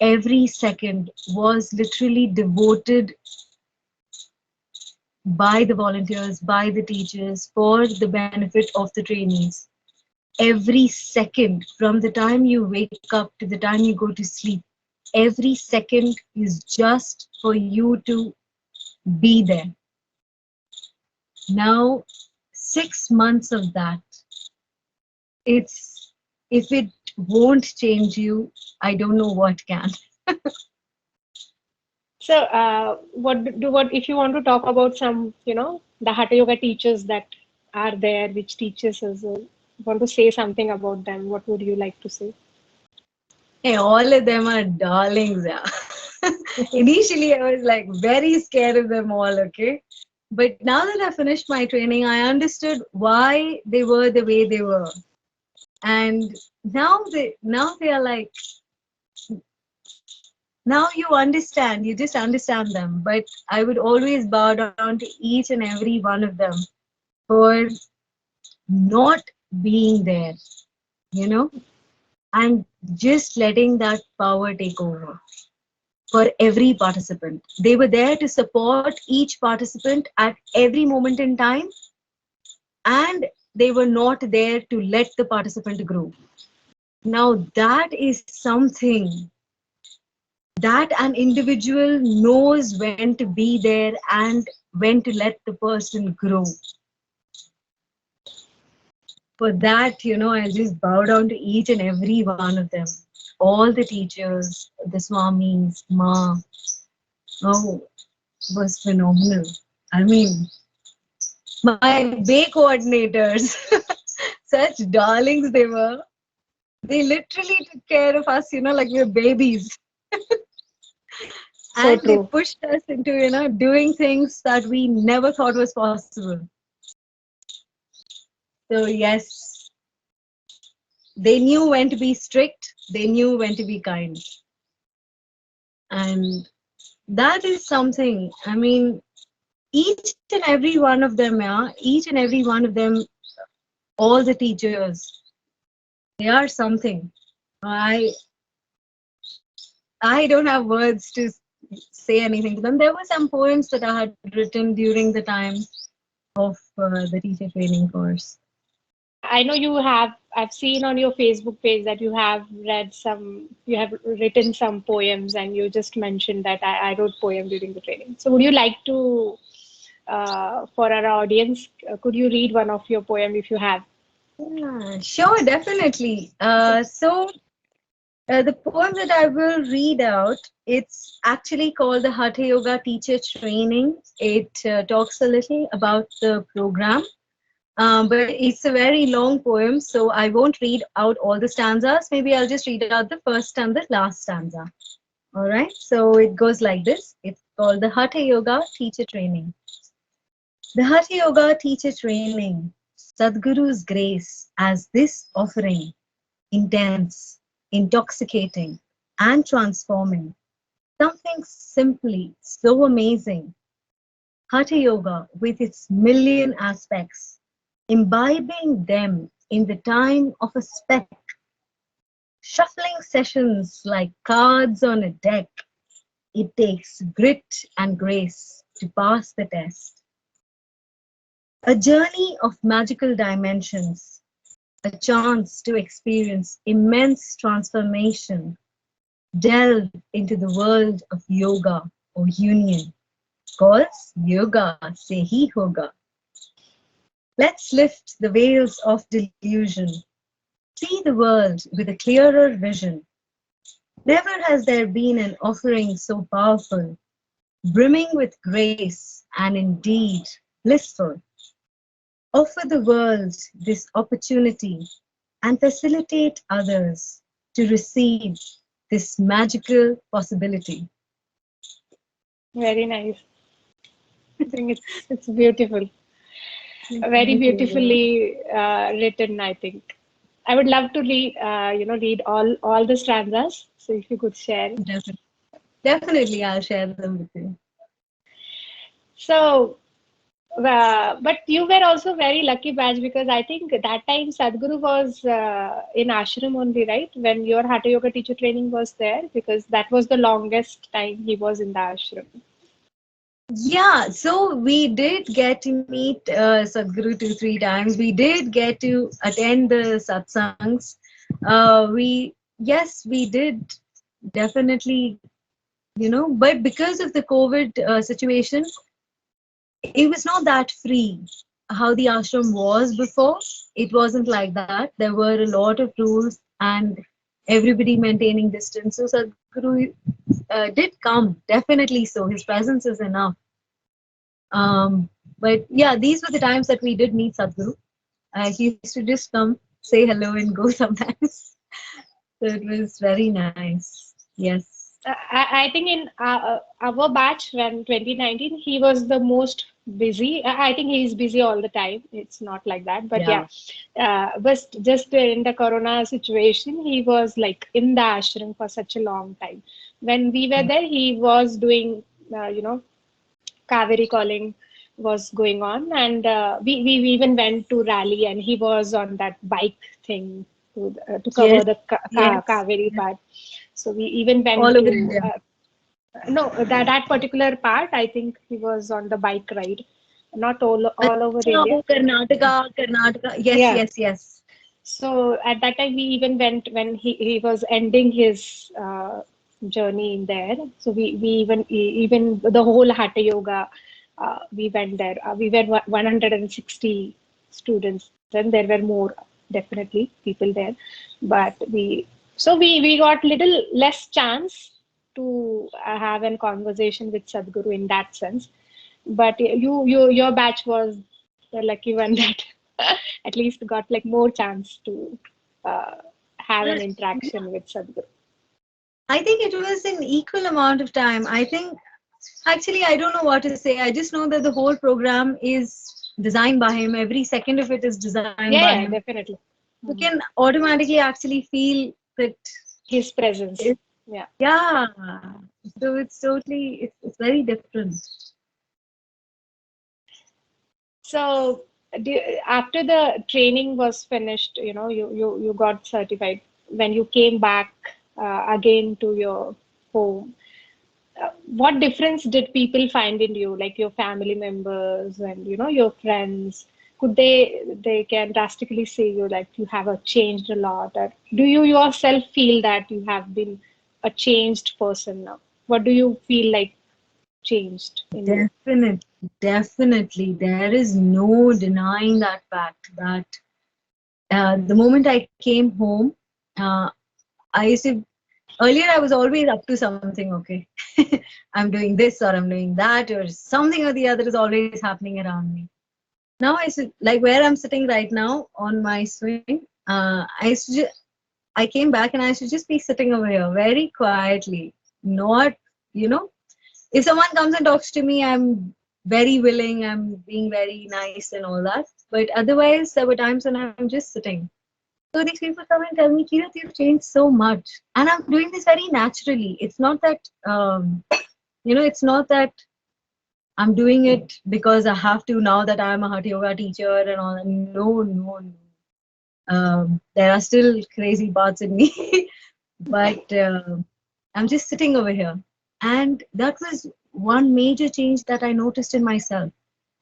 Every second was literally devoted by the volunteers, by the teachers, for the benefit of the trainees. Every second, from the time you wake up to the time you go to sleep, every second is just for you to be there. Now, 6 months of that, it's, if it won't change you, I don't know what can. So, what if you want to talk about some, the Hatha Yoga teachers that are there, which teaches us, want to say something about them? What would you like to say? Hey, all of them are darlings, yeah. Initially, I was like very scared of them all, okay? But now that I finished my training, I understood why they were the way they were. And now they are like, now you understand, you just understand them. But I would always bow down to each and every one of them for not being there, you know, and just letting that power take over for every participant. They were there to support each participant at every moment in time, and they were not there to let the participant grow. Now, that is something that an individual knows when to be there and when to let the person grow. For that, I'll just bow down to each and every one of them. All the teachers, the swamis, ma, oh, was phenomenal. I mean, my bay coordinators, such darlings they were. They literally took care of us, like we were babies. So And they true. pushed us into, doing things that we never thought was possible. So, yes, they knew when to be strict, they knew when to be kind. And that is something, I mean, each and every one of them, yeah, each and every one of them, all the teachers, they are something. I I don't have words to say anything to them. There were some poems that I had written during the time of the teacher training course. I know you have, I've seen on your Facebook page that you have read some, you have written some poems, and you just mentioned that I wrote poem during the training. So would you like to, for our audience, could you read one of your poem if you have? Yeah, sure, definitely. The poem that I will read out, it's actually called the Hatha Yoga Teacher Training. It talks a little about the program, but it's a very long poem, so I won't read out all the stanzas. Maybe I'll just read out the first and the last stanza. All right, so it goes like this. It's called the Hatha Yoga Teacher Training. The Hatha Yoga Teacher Training, Sadguru's grace as this offering, intense, intoxicating, and transforming. Something simply so amazing. Hatha Yoga with its million aspects, imbibing them in the time of a speck, shuffling sessions like cards on a deck. It takes grit and grace to pass the test. A journey of magical dimensions, a chance to experience immense transformation, delve into the world of yoga or union. Cause yoga se hi hoga. Let's lift the veils of delusion, see the world with a clearer vision. Never has there been an offering so powerful, brimming with grace and indeed blissful. Offer the world this opportunity and facilitate others to receive this magical possibility. Very nice. I think it's beautiful. Very Thank you. beautifully written, I think. I would love to read, read all the stanzas. So if you could share. Definitely. Definitely, I'll share them with you. So, but you were also very lucky, batch, because I think that time Sadhguru was in ashram only, right? When your Hatha Yoga teacher training was there, because that was the longest time he was in the ashram. Yeah, so we did get to meet Sadhguru 2, 3 times. We did get to attend the satsangs. Yes, we did definitely, but because of the COVID situation, it was not that free. How the ashram was before, it wasn't like that. There were a lot of rules and everybody maintaining distance. So Sadhguru did come, definitely so. His presence is enough. But yeah, these were the times that we did meet Sadhguru. He used to just come, say hello, and go sometimes. So it was very nice. Yes. I think in our batch when 2019, he was the most busy. I think he's busy all the time. It's not like that, but yeah. Yeah. But just in the Corona situation, he was like in the ashram for such a long time. When we were there, he was doing, Kaveri calling was going on, and we even went to rally, and he was on that bike thing to Yes. cover the Yes. Kaveri Yes. part. So we even All went over to India. no, that particular part, I think he was on the bike ride, not all over Acha, India. oh, Karnataka. Yes, Yeah. yes, yes. So at that time, we even went when he was ending his journey in there. So we even the whole Hatha Yoga, we went there. We were 160 students. Then there were more, definitely people there, but we got little less chance to have a conversation with Sadhguru in that sense. But your batch was the lucky one that at least got like more chance to uh, have Well, an you know, interaction with Sadhguru. I think it was an equal amount of time. I think, actually, I don't know what to say. I just know that the whole program is designed by him. Every second of it is designed by Yeah, yeah, him. definitely. You Mhm. can automatically actually feel that. His presence. It, Yeah. yeah. So it's totally, it's very different. So after the training was finished, you got certified. When you came back again to your home, what difference did people find in you, like your family members and your friends? Could they can drastically say you like you have changed a lot, or do you yourself feel that you have been a changed person now? What do you feel like changed in you? Definitely, definitely. There is no denying that fact that the moment I came home, uh, I used to, earlier I was always up to something, okay? I'm doing this or I'm doing that or something or the other is always happening around me. Now I sit, like where I'm sitting right now on my swing, I came back and I should just be sitting over here very quietly, not, you know, if someone comes and talks to me, I'm very willing, I'm being very nice and all that. But otherwise, there were times when I'm just sitting. So these people come and tell me, Kirat, you've changed so much. And I'm doing this very naturally. It's not that, it's not that I'm doing it because I have to now that I'm a Hatha Yoga teacher and all that. No, no, no. There are still crazy parts in me. But I'm just sitting over here. And that was one major change that I noticed in myself,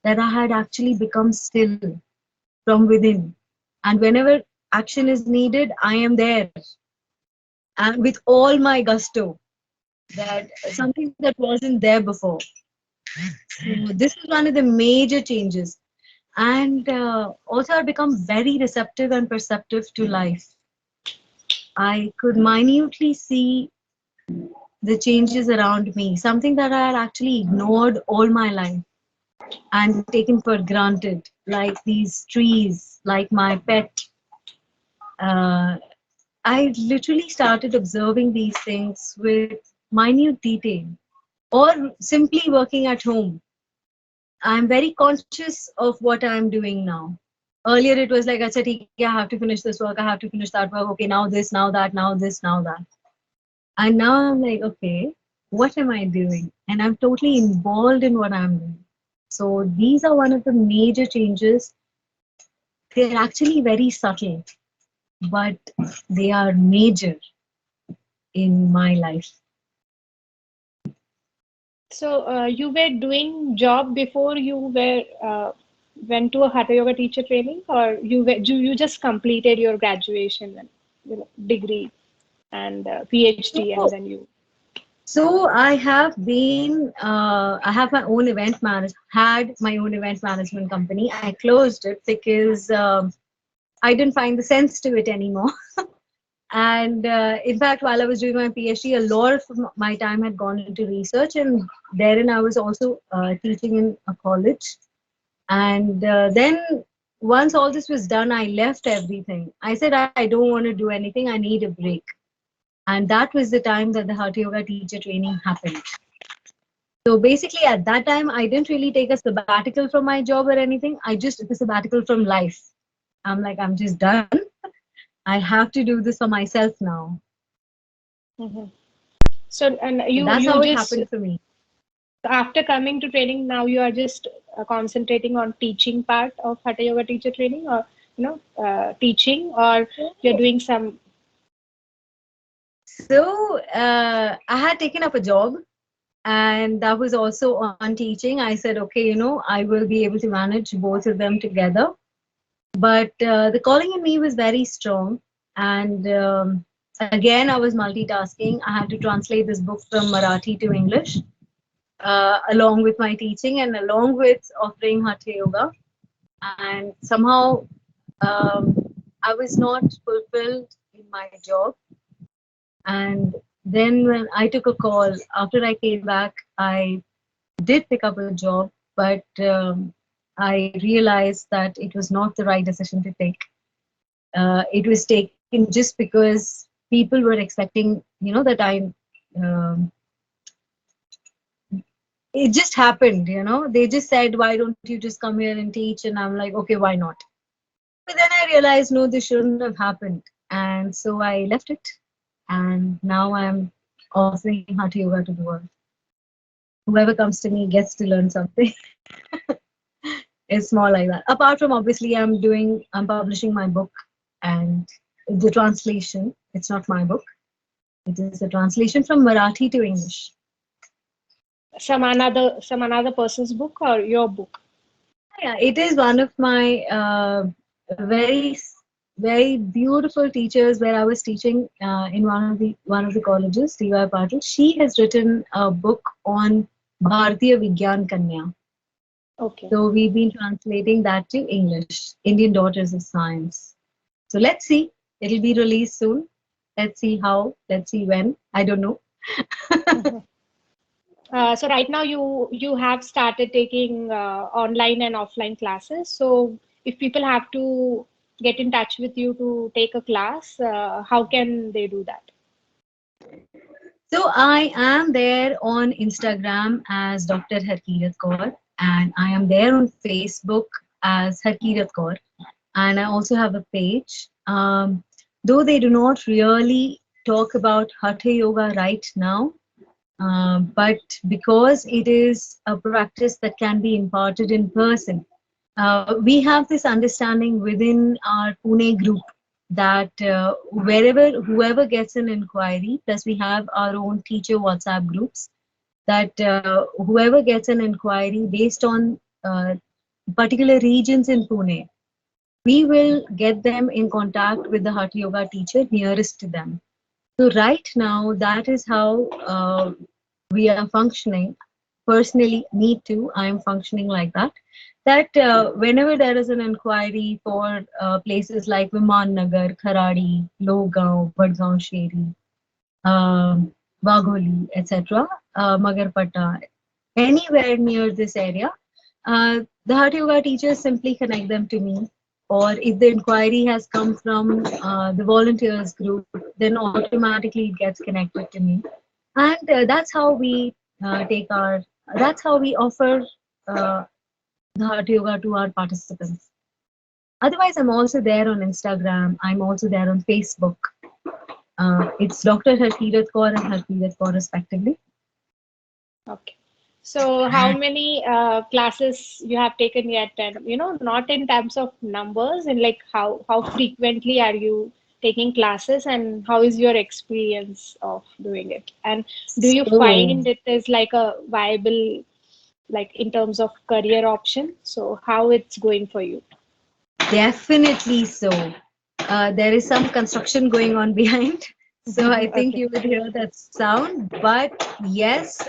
that I had actually become still from within. And whenever action is needed, I am there and with all my gusto, that something that wasn't there before. So this is one of the major changes. And also, I become very receptive and perceptive to life. I could minutely see the changes around me, something that I had actually ignored all my life and taken for granted, like these trees, like my pet. Uh, I literally started observing these things with minute detail, or simply working at home. I'm very conscious of what I'm doing now. Earlier, it was like, Acha, theek hai, I have to finish this work, I have to finish that work. Okay, now this, now that, now this, now that. And now I'm like, okay, what am I doing? And I'm totally involved in what I'm doing. So these are one of the major changes. They're actually very subtle, but they are major in my life. So you were doing job before you were went to a Hatha Yoga teacher training, or you just completed your graduation and degree and PhD, and So, then you. so I have my own had my own event management company. I closed it because I didn't find the sense to it anymore. And in fact, while I was doing my PhD, a lot of my time had gone into research, and therein I was also teaching in a college. And then once all this was done, I left everything. I said, I don't want to do anything, I need a break. And that was the time that the Hatha Yoga teacher training happened. So basically, at that time, I didn't really take a sabbatical from my job or anything. I just took a sabbatical from life. I'm like, I'm just done. I have to do this for myself now. Hmm. So, and So you that's you how it just happened for me. after coming to training now, you are just concentrating on teaching part of Hatha Yoga teacher training, or teaching, or you're doing some. So I had taken up a job, and that was also on teaching. I said, okay, I will be able to manage both of them together. But the calling in me was very strong, and again, I was multitasking. I had to translate this book from Marathi to English, along with my teaching and along with offering Hatha Yoga. And somehow um, I was not fulfilled in my job. And then when I took a call after I came back, I did pick up a job, but I realized that it was not the right decision to take. It was taken just because people were expecting, that um, it just happened, they just said, why don't you just come here and teach? And I'm like, okay, why not? But then I realized, no, this shouldn't have happened. And so I left it. And now I'm offering Hatha Yoga to the world. Whoever comes to me gets to learn something. It's more like that. Apart from, obviously, I'm publishing my book, and the translation, it's not my book. It is a translation from Marathi to English. Some another person's book or your book? Yeah, it is one of my very very beautiful teachers where I was teaching in one of the colleges, T.Y. Patil. She has written a book on Bharatiya Vigyan Kanya. Okay. So we've been translating that to English, Indian Daughters of Science. So let's see. It'll be released soon. Let's see how. Let's see when. I don't know. Mhm. So right now you have started taking online and offline classes. So if people have to get in touch with you to take a class, how can they do that? So I am there on Instagram as Dr. Harkirat Kaur, and I am there on Facebook as Harkirat Kaur, and I also have a page. Though they do not really talk about Hatha Yoga right now, but because it is a practice that can be imparted in person, we have this understanding within our Pune group that whoever gets an inquiry, plus we have our own teacher WhatsApp groups, that whoever gets an inquiry based on particular regions in Pune, we will get them in contact with the Hatha Yoga teacher nearest to them. So right now, that is how we are functioning. Personally, me too, I am functioning like that. That whenever there is an inquiry for places like Viman Nagar, Kharadi, Logaon, Badgaon Sheri, um, Wagholi, etc., Magarpata, anywhere near this area, the Hatha Yoga teachers simply connect them to me. Or if the inquiry has come from the volunteers group, then automatically it gets connected to me. And that's how we that's how we offer uh, the Hatha Yoga to our participants. Otherwise, I'm also there on Instagram. I'm also there on Facebook. It's Dr. Harkirat Kaur and Harkirat Kaur respectively. Okay. So how many classes you have taken yet, and not in terms of numbers, and like how frequently are you taking classes, and how is your experience of doing it? And do you So find it is like a viable, like in terms of career option? So how it's going for you? definitely so. There is some construction going on behind, so I think Okay. you would hear that sound. But yes,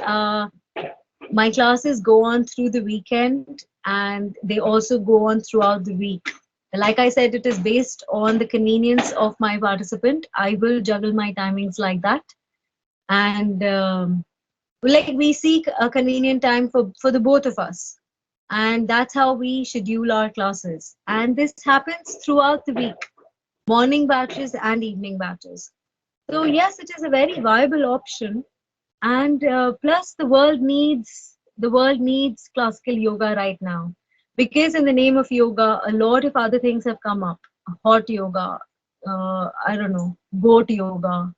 my classes go on through the weekend and they also go on throughout the week. Like I said, it is based on the convenience of my participant. I will juggle my timings like that. And like we seek a convenient time for the both of us. And that's how we schedule our classes. And this happens throughout the week, morning batches and evening batches. So yes, it is a very viable option. And plus the world needs classical yoga right now, because in the name of yoga a lot of other things have come up. Hot yoga, I don't know, goat yoga,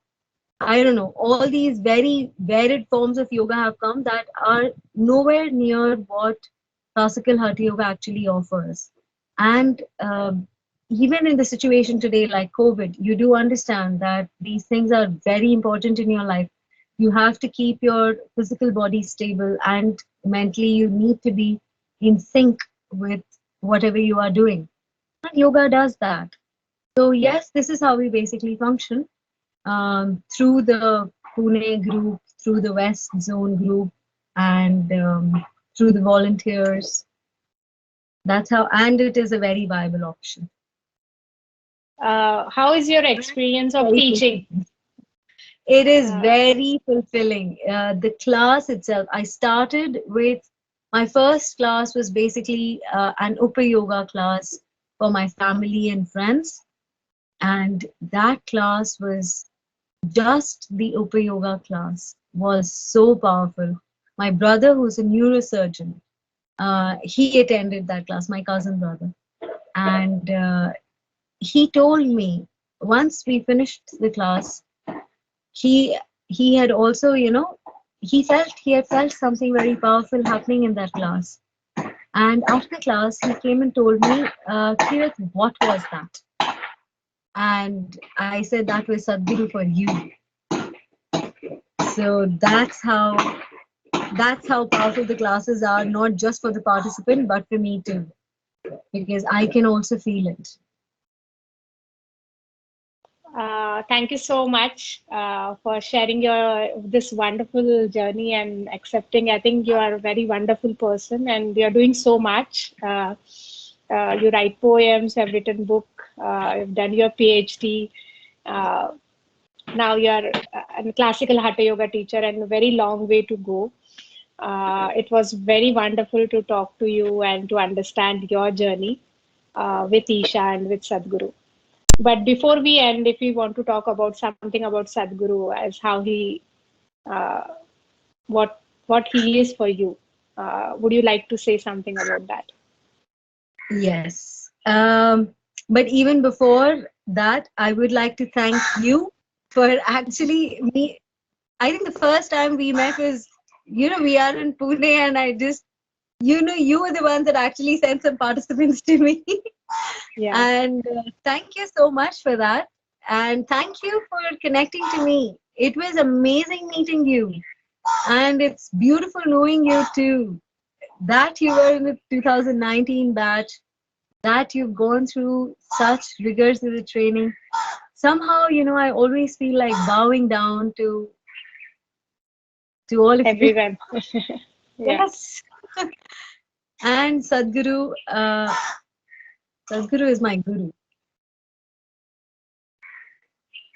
I don't know, all these very varied forms of yoga have come that are nowhere near what classical Hatha Yoga actually offers. And even in the situation today, like COVID, you do understand that these things are very important in your life. You have to keep your physical body stable, and mentally, you need to be in sync with whatever you are doing. And yoga does that. So, yes, this is how we basically function, through the Pune group, through the West Zone group, and through the volunteers. That's how, and it is a very viable option. How is your experience of Very teaching? fulfilling. It is Uh, very fulfilling. The class itself, I started with my first class was basically an Upper Yoga class for my family and friends. And that class was just the Upper Yoga class was so powerful. My brother, who's a neurosurgeon, he attended that class, my cousin brother. And he told me once we finished the class, he he had also, he had felt something very powerful happening in that class. And after class, he came and told me, Kirat, what was that? And I said, that was Sadguru for you. So that's how powerful the classes are, not just for the participant, but for me too, because I can also feel it. Thank you so much for sharing your this wonderful journey and accepting. I think you are a very wonderful person, and you're doing so much. You write poems, have written book, you've done your PhD. Uh, Now you're a classical Hatha Yoga teacher, and a very long way to go. It was very wonderful to talk to you and to understand your journey with Isha and with Sadhguru. But before we end, if we want to talk about something about Sadhguru as how he, uh, what he is for you, would you like to say something about that? Yes. But even before that, I would like to thank you for actually me. I think the first time we met was, we are in Pune, and I just, you were the ones that actually sent some participants to me. Yeah, And thank you so much for that. And thank you for connecting to me. It was amazing meeting you. And it's beautiful knowing you too. That you were in the 2019 batch, that you've gone through such rigors in the training. Somehow, I always feel like bowing down to all of you. everyone. Yeah. Yes. And Sadhguru is my guru.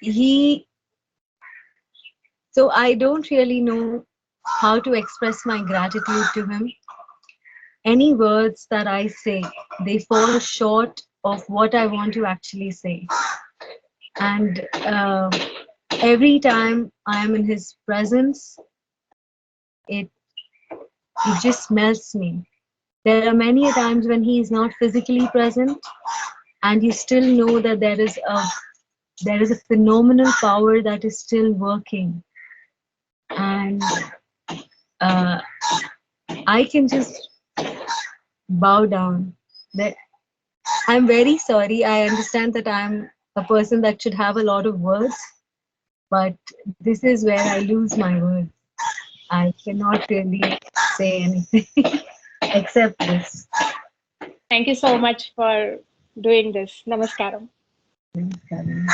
He, so I don't really know how to express my gratitude to him. Any words that I say, they fall short of what I want to actually say. And every time I am in his presence, it it just melts me. There are many times when he is not physically present, and you still know that there is a phenomenal power that is still working. And uh, I can just bow down. That I'm very sorry. I understand that I'm a person that should have a lot of words, but this is where I lose my words. I cannot really say anything except this. Thank you so much for doing this. Namaskaram. Namaskaram.